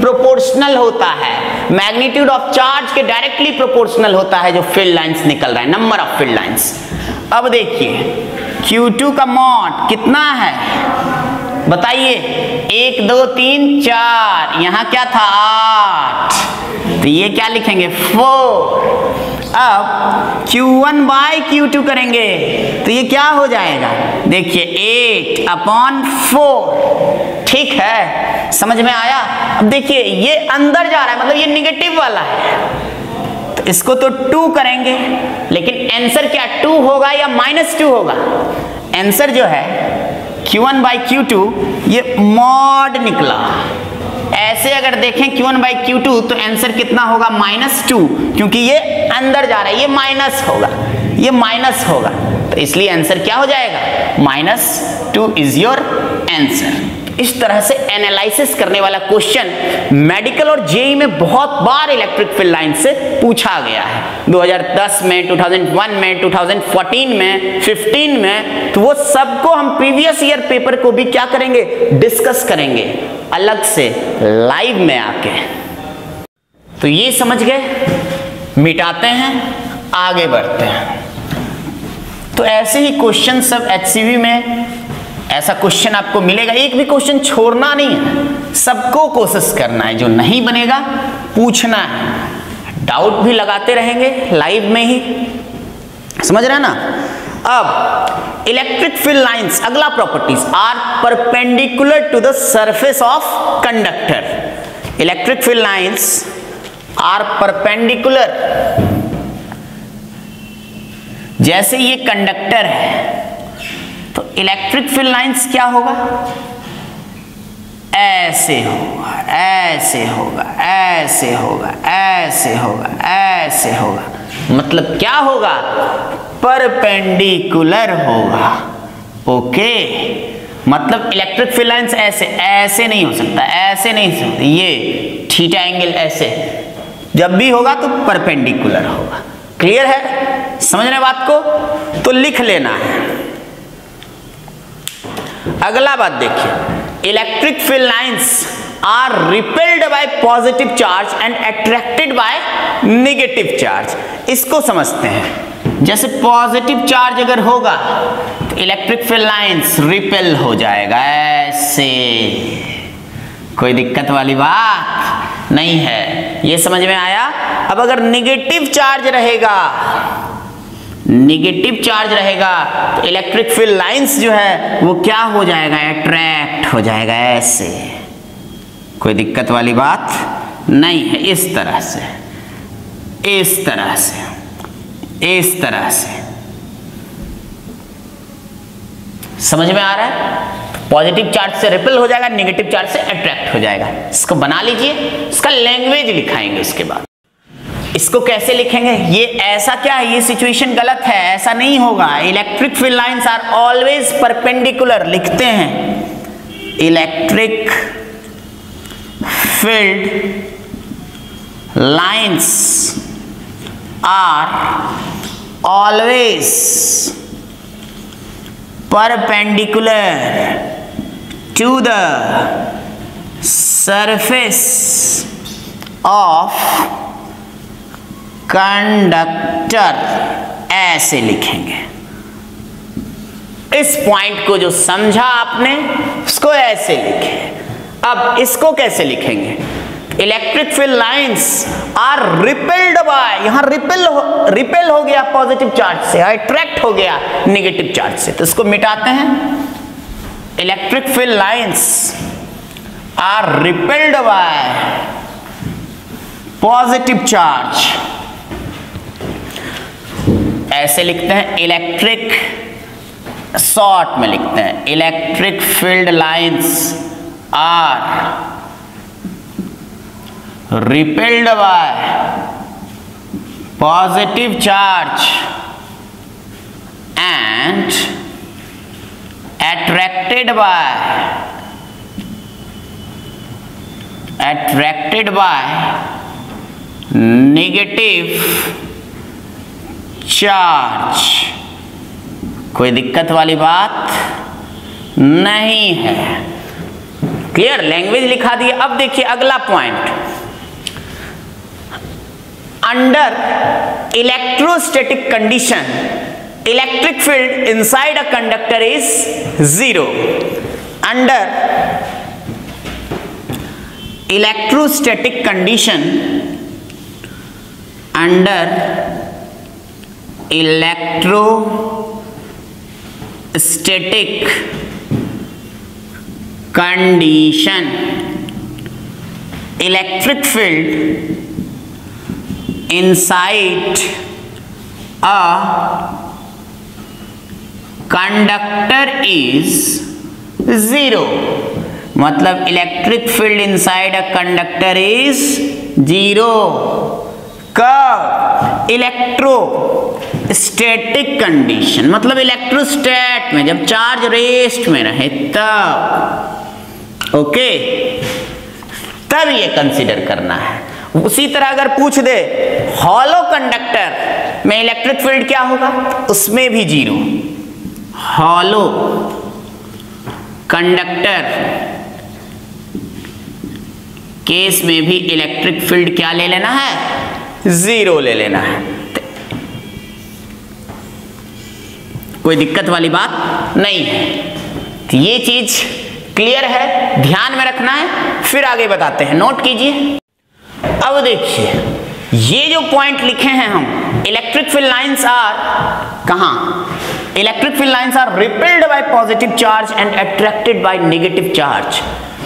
प्रोपोर्शनल होता है, मैग्नीट्यूड ऑफ चार्ज के डायरेक्टली प्रोपोर्शनल होता है जो फील्ड लाइंस निकल रहा है, नंबर ऑफ फील्ड लाइंस। अब देखिए Q2 का मॉड कितना है बताइए, 1 2 3 4, यहां क्या था 8, तो ये क्या लिखेंगे 4। अब Q1 बाय Q2 करेंगे तो ये क्या हो जाएगा, देखिए 8/4। ठीक है, समझ में आया? अब देखिए ये अंदर जा रहा है, मतलब ये निगेटिव वाला है, तो इसको तो 2 करेंगे, लेकिन आंसर क्या 2 होगा या -2 होगा? आंसर जो है Q1 बाई Q2 ये मॉड निकला। ऐसे अगर देखें Q1 बाई Q2 तो आंसर कितना होगा -2, क्योंकि ये अंदर जा रहा है, ये माइनस होगा, ये माइनस होगा, तो इसलिए आंसर क्या हो जाएगा -2 इज योर आंसर। इस तरह से एनालिसिस करने वाला क्वेश्चन मेडिकल और जेईई में बहुत बार इलेक्ट्रिक फील्ड लाइन से पूछा गया है, 2010 में, 2001 में, 2014 में, 15 में, तो वो सबको हम प्रीवियस ईयर पेपर को भी क्या करेंगे, डिस्कस करेंगे अलग से लाइव में आके। तो ये समझ गए, मिटाते हैं, आगे बढ़ते हैं। तो ऐसे ही क्वेश्चन सब HCV में ऐसा क्वेश्चन आपको मिलेगा, एक भी क्वेश्चन छोड़ना नहीं है, सबको कोशिश करना है, जो नहीं बनेगा पूछना है, डाउट भी लगाते रहेंगे लाइव में ही, समझ रहे हैं ना? अब इलेक्ट्रिक फील्ड लाइंस, अगला properties, are perpendicular to the surface of conductor. Electric field lines are perpendicular, जैसे ये कंडक्टर है तो इलेक्ट्रिक फील्ड लाइंस क्या होगा, ऐसे होगा, ऐसे होगा, ऐसे होगा, ऐसे होगा, ऐसे होगा, मतलब क्या होगा, परपेंडिकुलर होगा। ओके, मतलब इलेक्ट्रिक फील्ड लाइंस ऐसे ऐसे नहीं हो सकता, ऐसे नहीं हो सकता, ये थीटा एंगल ऐसे, जब भी होगा तो परपेंडिकुलर होगा। क्लियर है, समझ रहे बात को? तो लिख लेना है। अगला बात देखिए, electric field lines are repelled by positive charge and attracted by negative charge. इसको समझते हैं। जैसे पॉजिटिव चार्ज अगर होगा तो इलेक्ट्रिक फील्ड लाइंस रिपेल हो जाएगा ऐसे, कोई दिक्कत वाली बात नहीं है, ये समझ में आया। अब अगर नेगेटिव चार्ज रहेगा, नेगेटिव चार्ज रहेगा तो इलेक्ट्रिक फील्ड लाइंस जो है वो क्या हो जाएगा, अट्रैक्ट हो जाएगा ऐसे, कोई दिक्कत वाली बात नहीं है। इस तरह से, इस तरह से, इस तरह से, समझ में आ रहा है? पॉजिटिव चार्ज से रिपेल हो जाएगा, नेगेटिव चार्ज से अट्रैक्ट हो जाएगा। इसको बना लीजिए, इसका लैंग्वेज लिखाएंगे उसके बाद। इसको कैसे लिखेंगे? ये ऐसा क्या है, ये सिचुएशन गलत है, ऐसा नहीं होगा। Electric field lines are always perpendicular लिखते हैं। Electric field lines are always perpendicular to the surface of conductor, ऐसे लिखेंगे। इस पॉइंट को जो समझा आपने उसको ऐसे लिखे। अब इसको कैसे लिखेंगे? Electric field lines are repelled by, यहां रिपेल हो गया पॉजिटिव चार्ज से, अट्रैक्ट हो गया नेगेटिव चार्ज से, तो इसको मिटाते हैं। Electric field lines are repelled by positive charge, ऐसे लिखते हैं। इलेक्ट्रिक, शॉर्ट में लिखते हैं, electric field lines are repelled by positive charge and attracted by negative charge। कोई दिक्कत वाली बात नहीं है। क्लियर, लैंग्वेज लिखा दिए। अब देखिए अगला point, under electrostatic condition electric field inside a conductor is zero. Under electrostatic condition, under electrostatic condition electric field inside a conductor is zero। मतलब electric field inside a conductor is zero. कब? Electrostatic condition, मतलब इलेक्ट्रोस्टैट में, जब charge rest में रहे तब। Okay, तब ये कंसीडर करना है। उसी तरह अगर पूछ दे हॉलो कंडक्टर में इलेक्ट्रिक फील्ड क्या होगा, उसमें भी जीरो। हॉलो कंडक्टर केस में भी इलेक्ट्रिक फील्ड क्या ले लेना है, जीरो ले लेना है। कोई दिक्कत वाली बात नहीं है। तो ये चीज क्लियर है, ध्यान में रखना है, फिर आगे बताते हैं, नोट कीजिए। अब देखिए ये जो पॉइंट लिखे हैं हम, इलेक्ट्रिक फील्ड लाइंस आर कहां, electric field lines are repelled by positive charge and attracted by negative charge.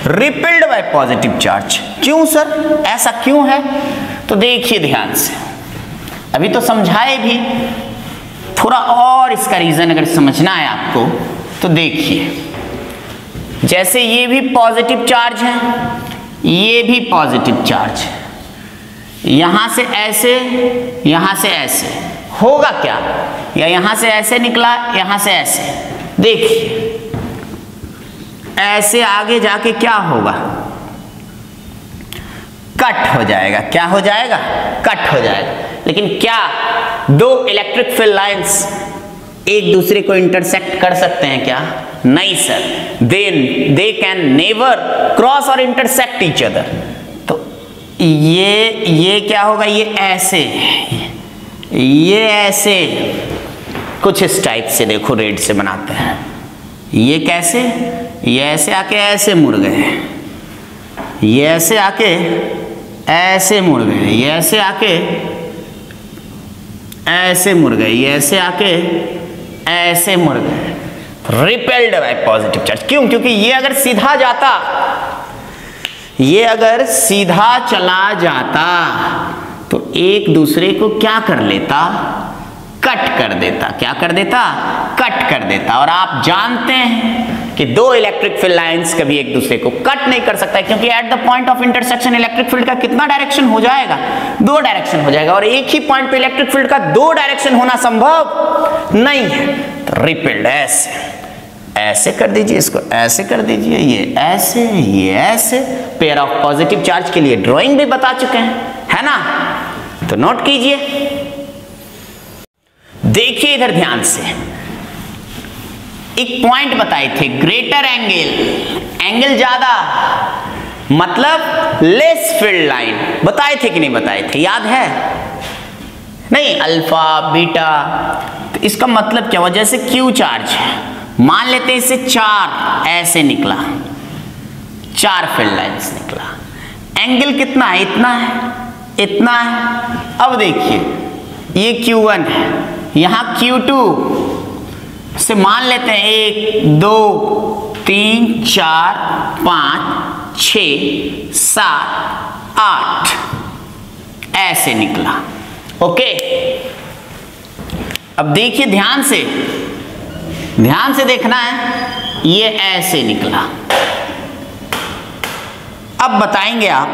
Repelled by positive charge, क्यों सर, ऐसा क्यों है? तो देखिए ध्यान से, अभी तो समझाए भी, थोड़ा और इसका रीजन अगर समझना है आपको तो देखिए, जैसे ये भी पॉजिटिव चार्ज है, ये भी पॉजिटिव चार्ज है, यहां से ऐसे, यहां से ऐसे होगा क्या, या यहां से ऐसे निकला, यहां से ऐसे, देखिए ऐसे आगे जाके क्या होगा, कट हो जाएगा। क्या हो जाएगा, कट हो जाएगा। लेकिन क्या दो इलेक्ट्रिक फील्ड लाइंस एक दूसरे को इंटरसेक्ट कर सकते हैं क्या? नहीं sir, they can never cross और इंटरसेक्ट ईच अदर। तो ये क्या होगा, ये ऐसे, ये ऐसे कुछ इस टाइप से देखो रेड से बनाते हैं। ये कैसे, ये ऐसे आके ऐसे मुड़ गए, ये ऐसे आके ऐसे मुड़ गए, ये ऐसे आके ऐसे मुड़ गए, ये ऐसे आके ऐसे मुड़ गए। Repelled by positive charge. क्यों? क्योंकि ये अगर सीधा जाता, ये अगर सीधा चला जाता तो एक दूसरे को क्या कर लेता, कट कर देता। क्या कर देता, कट कर देता। और आप जानते हैं कि दो इलेक्ट्रिक फील्ड लाइंस कभी एक दूसरे को कट नहीं कर सकता, क्योंकि eight the point of intersection electric field का कितना डायरेक्शन हो जाएगा, दो डायरेक्शन हो जाएगा। और एक ही पॉइंट पे इलेक्ट्रिक फील्ड का दो डायरेक्शन होना संभव नहीं है। तो रिपेल्ड ऐसे कर दीजिए, इसको ऐसे कर दीजिए, ये ऐसे। पेयर ऑफ पॉजिटिव चार्ज के लिए ड्राइंग भी बता चुके हैं, है ना? तो नोट कीजिए। देखिए इधर ध्यान से, एक पॉइंट बताए थे, ग्रेटर एंगल ज्यादा मतलब लेस फील्ड लाइन, बताए थे कि नहीं बताए थे, याद है? नहीं, अल्फा बीटा। तो इसका मतलब क्या हुआ, जैसे क्यू चार्ज है, मान लेते हैं इसे 4 ऐसे निकला, 4 फील्ड लाइंस निकला, एंगल कितना है, इतना है। अब देखिए ये Q1 है, यहां Q2 से मान लेते हैं 1 2 3 4 5 6 7 8 ऐसे निकला। ओके, अब देखिए ध्यान से देखना है, ये ऐसे निकला। अब बताएंगे आप,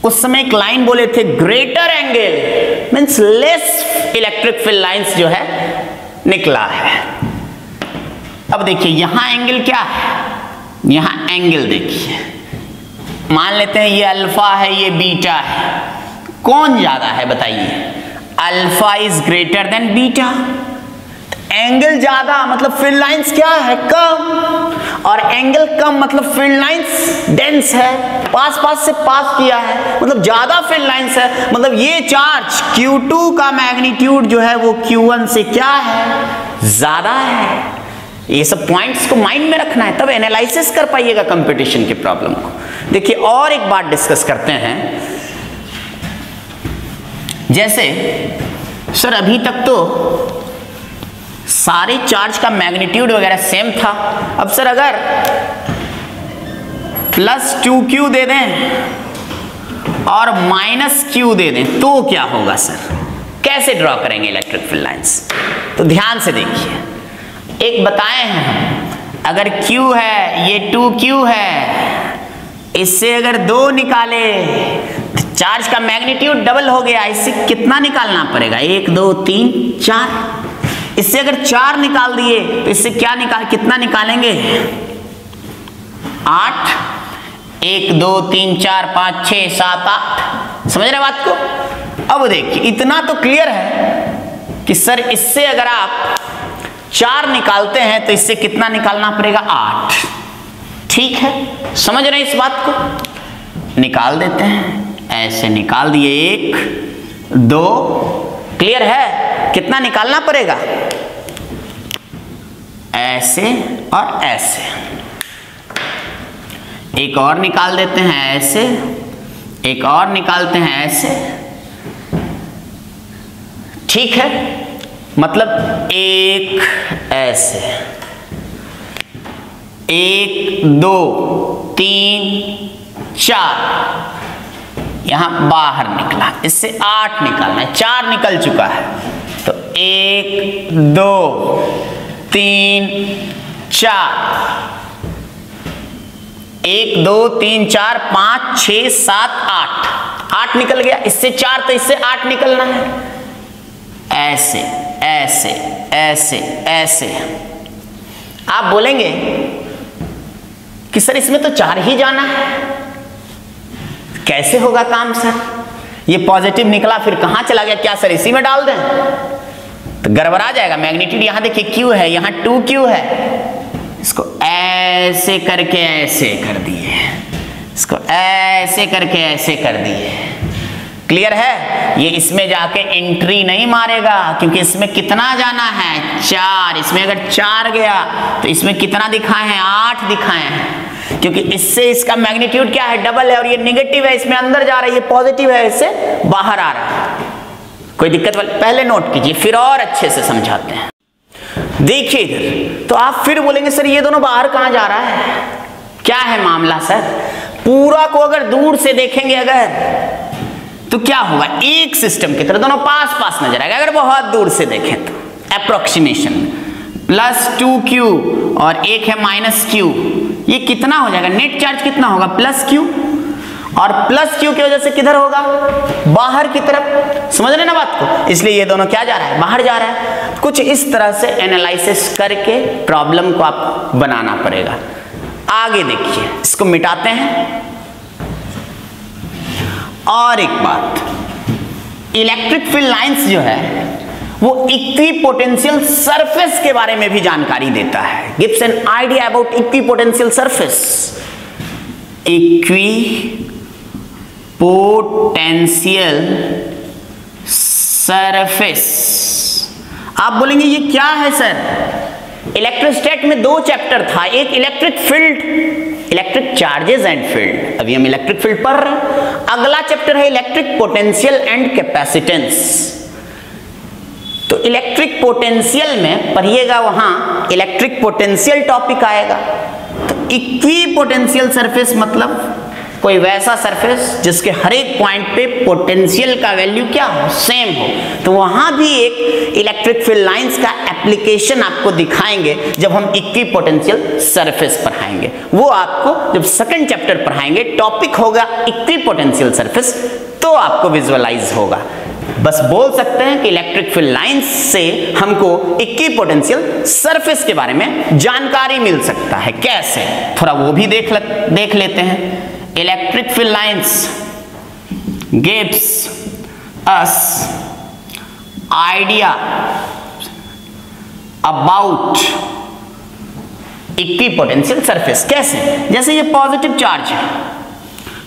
उस समय एक लाइन बोले थे, greater angle means less electric field lines जो है निकला है। अब देखिए यहां एंगल क्या है, यहां एंगल देखिए, मान लेते हैं ये अल्फा है, ये बीटा है, कौन ज्यादा है बताइए? Alpha is greater then beta. Angle ज्यादा मतलब फील्ड लाइंस क्या है, कम, और एंगल कम मतलब फील्ड लाइंस डेंस है, पास से पास किया है, मतलब ज्यादा फील्ड लाइंस है। मतलब ये चार्ज Q2 का मैग्नीट्यूड जो है वो Q1 से क्या है, ज्यादा है। ये सब पॉइंट्स को माइंड में रखना है, तब एनालिसिस कर पाइएगा कंपटीशन के प्रॉब्लम को। देखिए और एक बात डिस्कस करते हैं, जैसे सर अभी तक तो सारे चार्ज का मैग्नीट्यूड वगैरह सेम था, अब सर अगर +2q दे दें और -q दे दें तो क्या होगा सर, कैसे ड्रॉ करेंगे इलेक्ट्रिक फील्ड लाइंस? तो ध्यान से देखिए, एक बताए हैं, अगर q है, ये 2q है, इससे अगर 2 निकाले तो चार्ज का मैग्नीट्यूड डबल हो गया, इससे कितना निकालना पड़ेगा, 1 2 3 4। इससे अगर 4 निकाल दिए तो इससे कितना निकालेंगे, 8, 1 2 3 4 5 6 7 8। समझ रहे बात को? अब देखिए इतना तो क्लियर है कि सर इससे अगर आप 4 निकालते हैं तो इससे कितना निकालना पड़ेगा, 8। ठीक है, समझ रहे हैं इस बात को? निकाल देते हैं, ऐसे निकाल दिए, 1 2, क्लियर है? कितना निकालना पड़ेगा, ऐसे और ऐसे। एक और निकाल देते हैं ऐसे, एक और निकालते हैं ऐसे। ठीक है, मतलब एक ऐसे, 1 2 3 4 यहां बाहर निकला, इससे 8 निकालना है, 4 निकल चुका है, तो 1 2 3 4, 1 2 3 4 5 6 7 8 निकल गया, इससे 4 तो इससे 8 निकलना है, ऐसे ऐसे ऐसे ऐसे। आप बोलेंगे कि सर इसमें तो 4 ही जाना है, कैसे होगा काम सर? ये पॉजिटिव निकला फिर कहां चला गया, क्या सर इसी में डाल दें? तो गड़बड़ा जाएगा। मैग्नीट्यूड यहां देखिए Q है, यहां 2Q है, इसको ऐसे करके ऐसे कर दिए, इसको ऐसे करके ऐसे कर दिए। क्लियर है? ये इसमें जाके एंट्री नहीं मारेगा, क्योंकि इसमें कितना जाना है 4। इसमें अगर 4 गया तो इसमें कितना दिखाए हैं 8 दिखाए हैं, क्योंकि इससे इसका मैग्नीट्यूड क्या है डबल है, और ये निगेटिव है इसमें अंदर जा रहा है, ये पॉजिटिव है इससे बाहर आ रहा है। कोई दिक्कत वाली? पहले नोट कीजिए फिर और अच्छे से समझाते हैं। देखिए इधर, तो आप फिर बोलेंगे सर ये दोनों बाहर कहां जा रहा है, क्या है मामला सर? पूरा को अगर दूर से देखेंगे अगर तो क्या होगा, एक सिस्टम की तरह दोनों पास पास नजर आएगा। अगर बहुत दूर से देखें तो अप्रोक्सीमेशन +2Q और एक है -Q, ये कितना हो जाएगा? नेट चार्ज कितना होगा? +Q, और +Q की वजह से किधर होगा? बाहर की तरफ। समझ रहे ना बात को? इसलिए ये दोनों क्या जा रहा है? बाहर जा रहा है। कुछ इस तरह से एनालिसिस करके प्रॉब्लम को आप बनाना पड़ेगा। आगे देखिए, इसको मिटाते हैं। और एक बात, इलेक्ट्रिक फील्ड लाइंस जो है वो इक्विपोटेंशियल सरफेस के बारे में भी जानकारी देता है। Gives an idea about equipotential surface. Equipotential surface. आप बोलेंगे ये क्या है सर? इलेक्ट्रोस्टैट में 2 चैप्टर था, एक electric field, electric charges and field, अभी हम इलेक्ट्रिक फील्ड पढ़ रहे हैं। अगला चैप्टर है इलेक्ट्रिक पोटेंशियल एंड कैपेसिटेंस। तो इलेक्ट्रिक पोटेंशियल में पढ़िएगा, वहां इलेक्ट्रिक पोटेंशियल टॉपिक आएगा। तो इक्विपोटेंशियल सरफेस मतलब कोई वैसा सरफेस जिसके हर एक पॉइंट पे पोटेंशियल का वैल्यू क्या हो, सेम हो। तो वहां भी एक इलेक्ट्रिक फील्ड लाइंस का एप्लीकेशन आपको दिखाएंगे जब हम इक्विपोटेंशियल सरफेस पढ़ाएंगे। वो आपको जब सेकंड चैप्टर पढ़ाएंगे, टॉपिक होगा इक्विपोटेंशियल सरफेस, तो आपको विजुअलाइज होगा। बस बोल सकते हैं कि इलेक्ट्रिक फील्ड लाइंस से हमको इक्विपोटेंशियल सरफेस के बारे में जानकारी मिल सकता है। कैसे, थोड़ा वो भी देख लेते हैं। Electric field lines gives us idea about equipotential surface. कैसे? जैसे ये पॉजिटिव चार्ज है,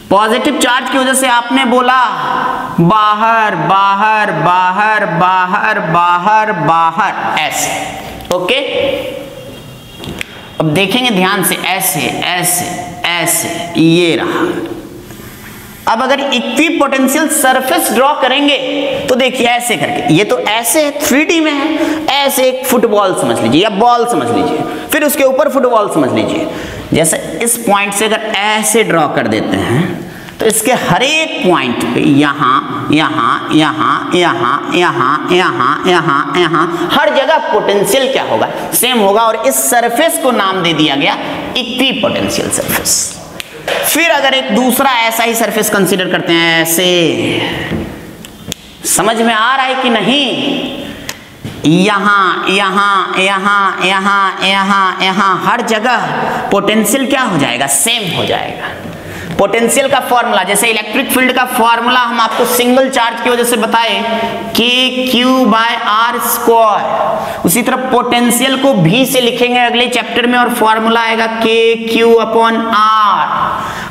पॉजिटिव चार्ज की वजह से आपने बोला बाहर बाहर बाहर बाहर बाहर बाहर, ऐसे। ओके, अब देखेंगे ध्यान से, ऐसे ऐसे ऐसे, ये रहा। अब अगर इक्विपोटेंशियल सरफेस ड्रॉ करेंगे तो देखिए ऐसे करके, ये तो ऐसे 3D में है, ऐसे एक फुटबॉल समझ लीजिए या बॉल समझ लीजिए, फिर उसके ऊपर फुटबॉल समझ लीजिए। जैसे इस पॉइंट से अगर ऐसे ड्रॉ कर देते हैं तो इसके हर एक पॉइंट पे यहाँ यहाँ यहाँ यहाँ यहाँ यहाँ यहाँ यहाँ हर जगह पोटेंशियल क्या होगा, सेम होगा। और इस सरफेस को नाम दे दिया गया इक्विपोटेंशियल सरफेस। फिर अगर एक दूसरा ऐसा ही सरफेस कंसीडर करते हैं, ऐसे, समझ में आ रहा है कि नहीं? यहाँ यहाँ यहाँ यहाँ यहाँ यहाँ हर जगह पोटेंशियल क्या हो जाएगा, सेम हो जाएगा। पोटेंशियल का फॉर्मूला, जैसे इलेक्ट्रिक फील्ड का फॉर्मूला हम आपको सिंगल चार्ज की वजह से बताए KQ/R², उसी तरह पोटेंशियल को भी से लिखेंगे अगले चैप्टर में, और फॉर्मूला आएगा KQ/R।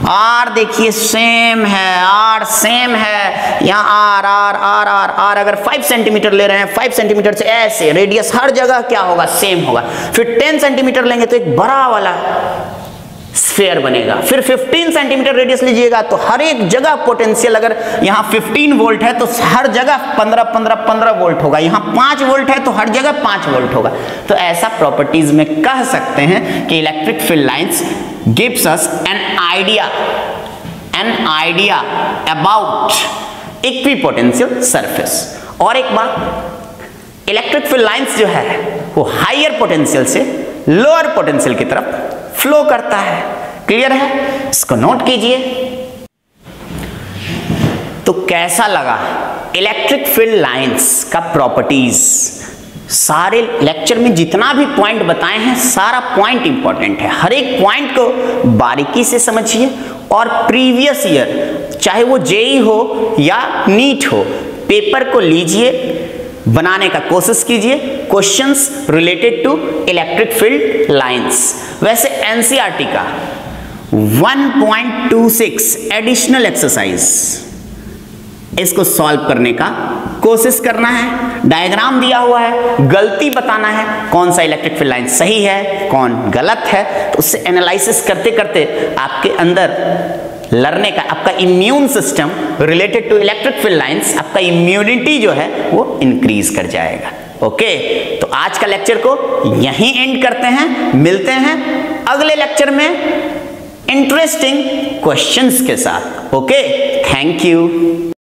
R देखिए सेम है, R सेम है, यहाँ R R R R R अगर 5 सेंटीमीटर ले रहे हैं, 5 सेंटीमीटर से ऐसे रेडियस हर जगह क्या होगा, सेम होगा। फिर 10 सेंटीमीटर लेंगे तो एक बड़ा वाला स्फीयर बनेगा। फिर 15 सेंटीमीटर रेडियस लीजिएगा तो हर एक जगह पोटेंशियल, अगर यहाँ 15 वोल्ट है तो हर जगह 15 वोल्ट होगा, यहाँ 5 वोल्ट है तो हर जगह 5 वोल्ट होगा। तो ऐसा प्रॉपर्टीज में कह सकते हैं कि electric field lines gives us an idea about equipotential surface. और एक बात, इलेक्ट्रिक फील्ड लाइंस जो है वो हायर पोटेंशियल से लोअर पोटेंशियल की तरफ फ्लो करता है। क्लियर है? इसको नोट कीजिए। तो कैसा लगा इलेक्ट्रिक फील्ड लाइंस का प्रॉपर्टीज। सारे लेक्चर में जितना भी पॉइंट बताए हैं सारा पॉइंट इंपॉर्टेंट है, हर एक पॉइंट को बारीकी से समझिए और प्रीवियस ईयर चाहे वो जेईई हो या नीट हो पेपर को लीजिए, बनाने का कोशिश कीजिए, questions related to electric field lines. वैसे एनसीईआरटी का 1.26 एडिशनल एक्सरसाइज, इसको सॉल्व करने का कोशिश करना है। डायग्राम दिया हुआ है, गलती बताना है कौन सा इलेक्ट्रिक फील्ड लाइन सही है कौन गलत है, तो उससे एनालिसिस करते करते आपके अंदर लड़ने का, आपका immune system related to electric field lines, आपका इम्यूनिटी जो है वो इंक्रीज कर जाएगा। ओके, तो आज का लेक्चर को यहीं एंड करते हैं, मिलते हैं अगले लेक्चर में इंटरेस्टिंग क्वेश्चंस के साथ। Okay, thank you.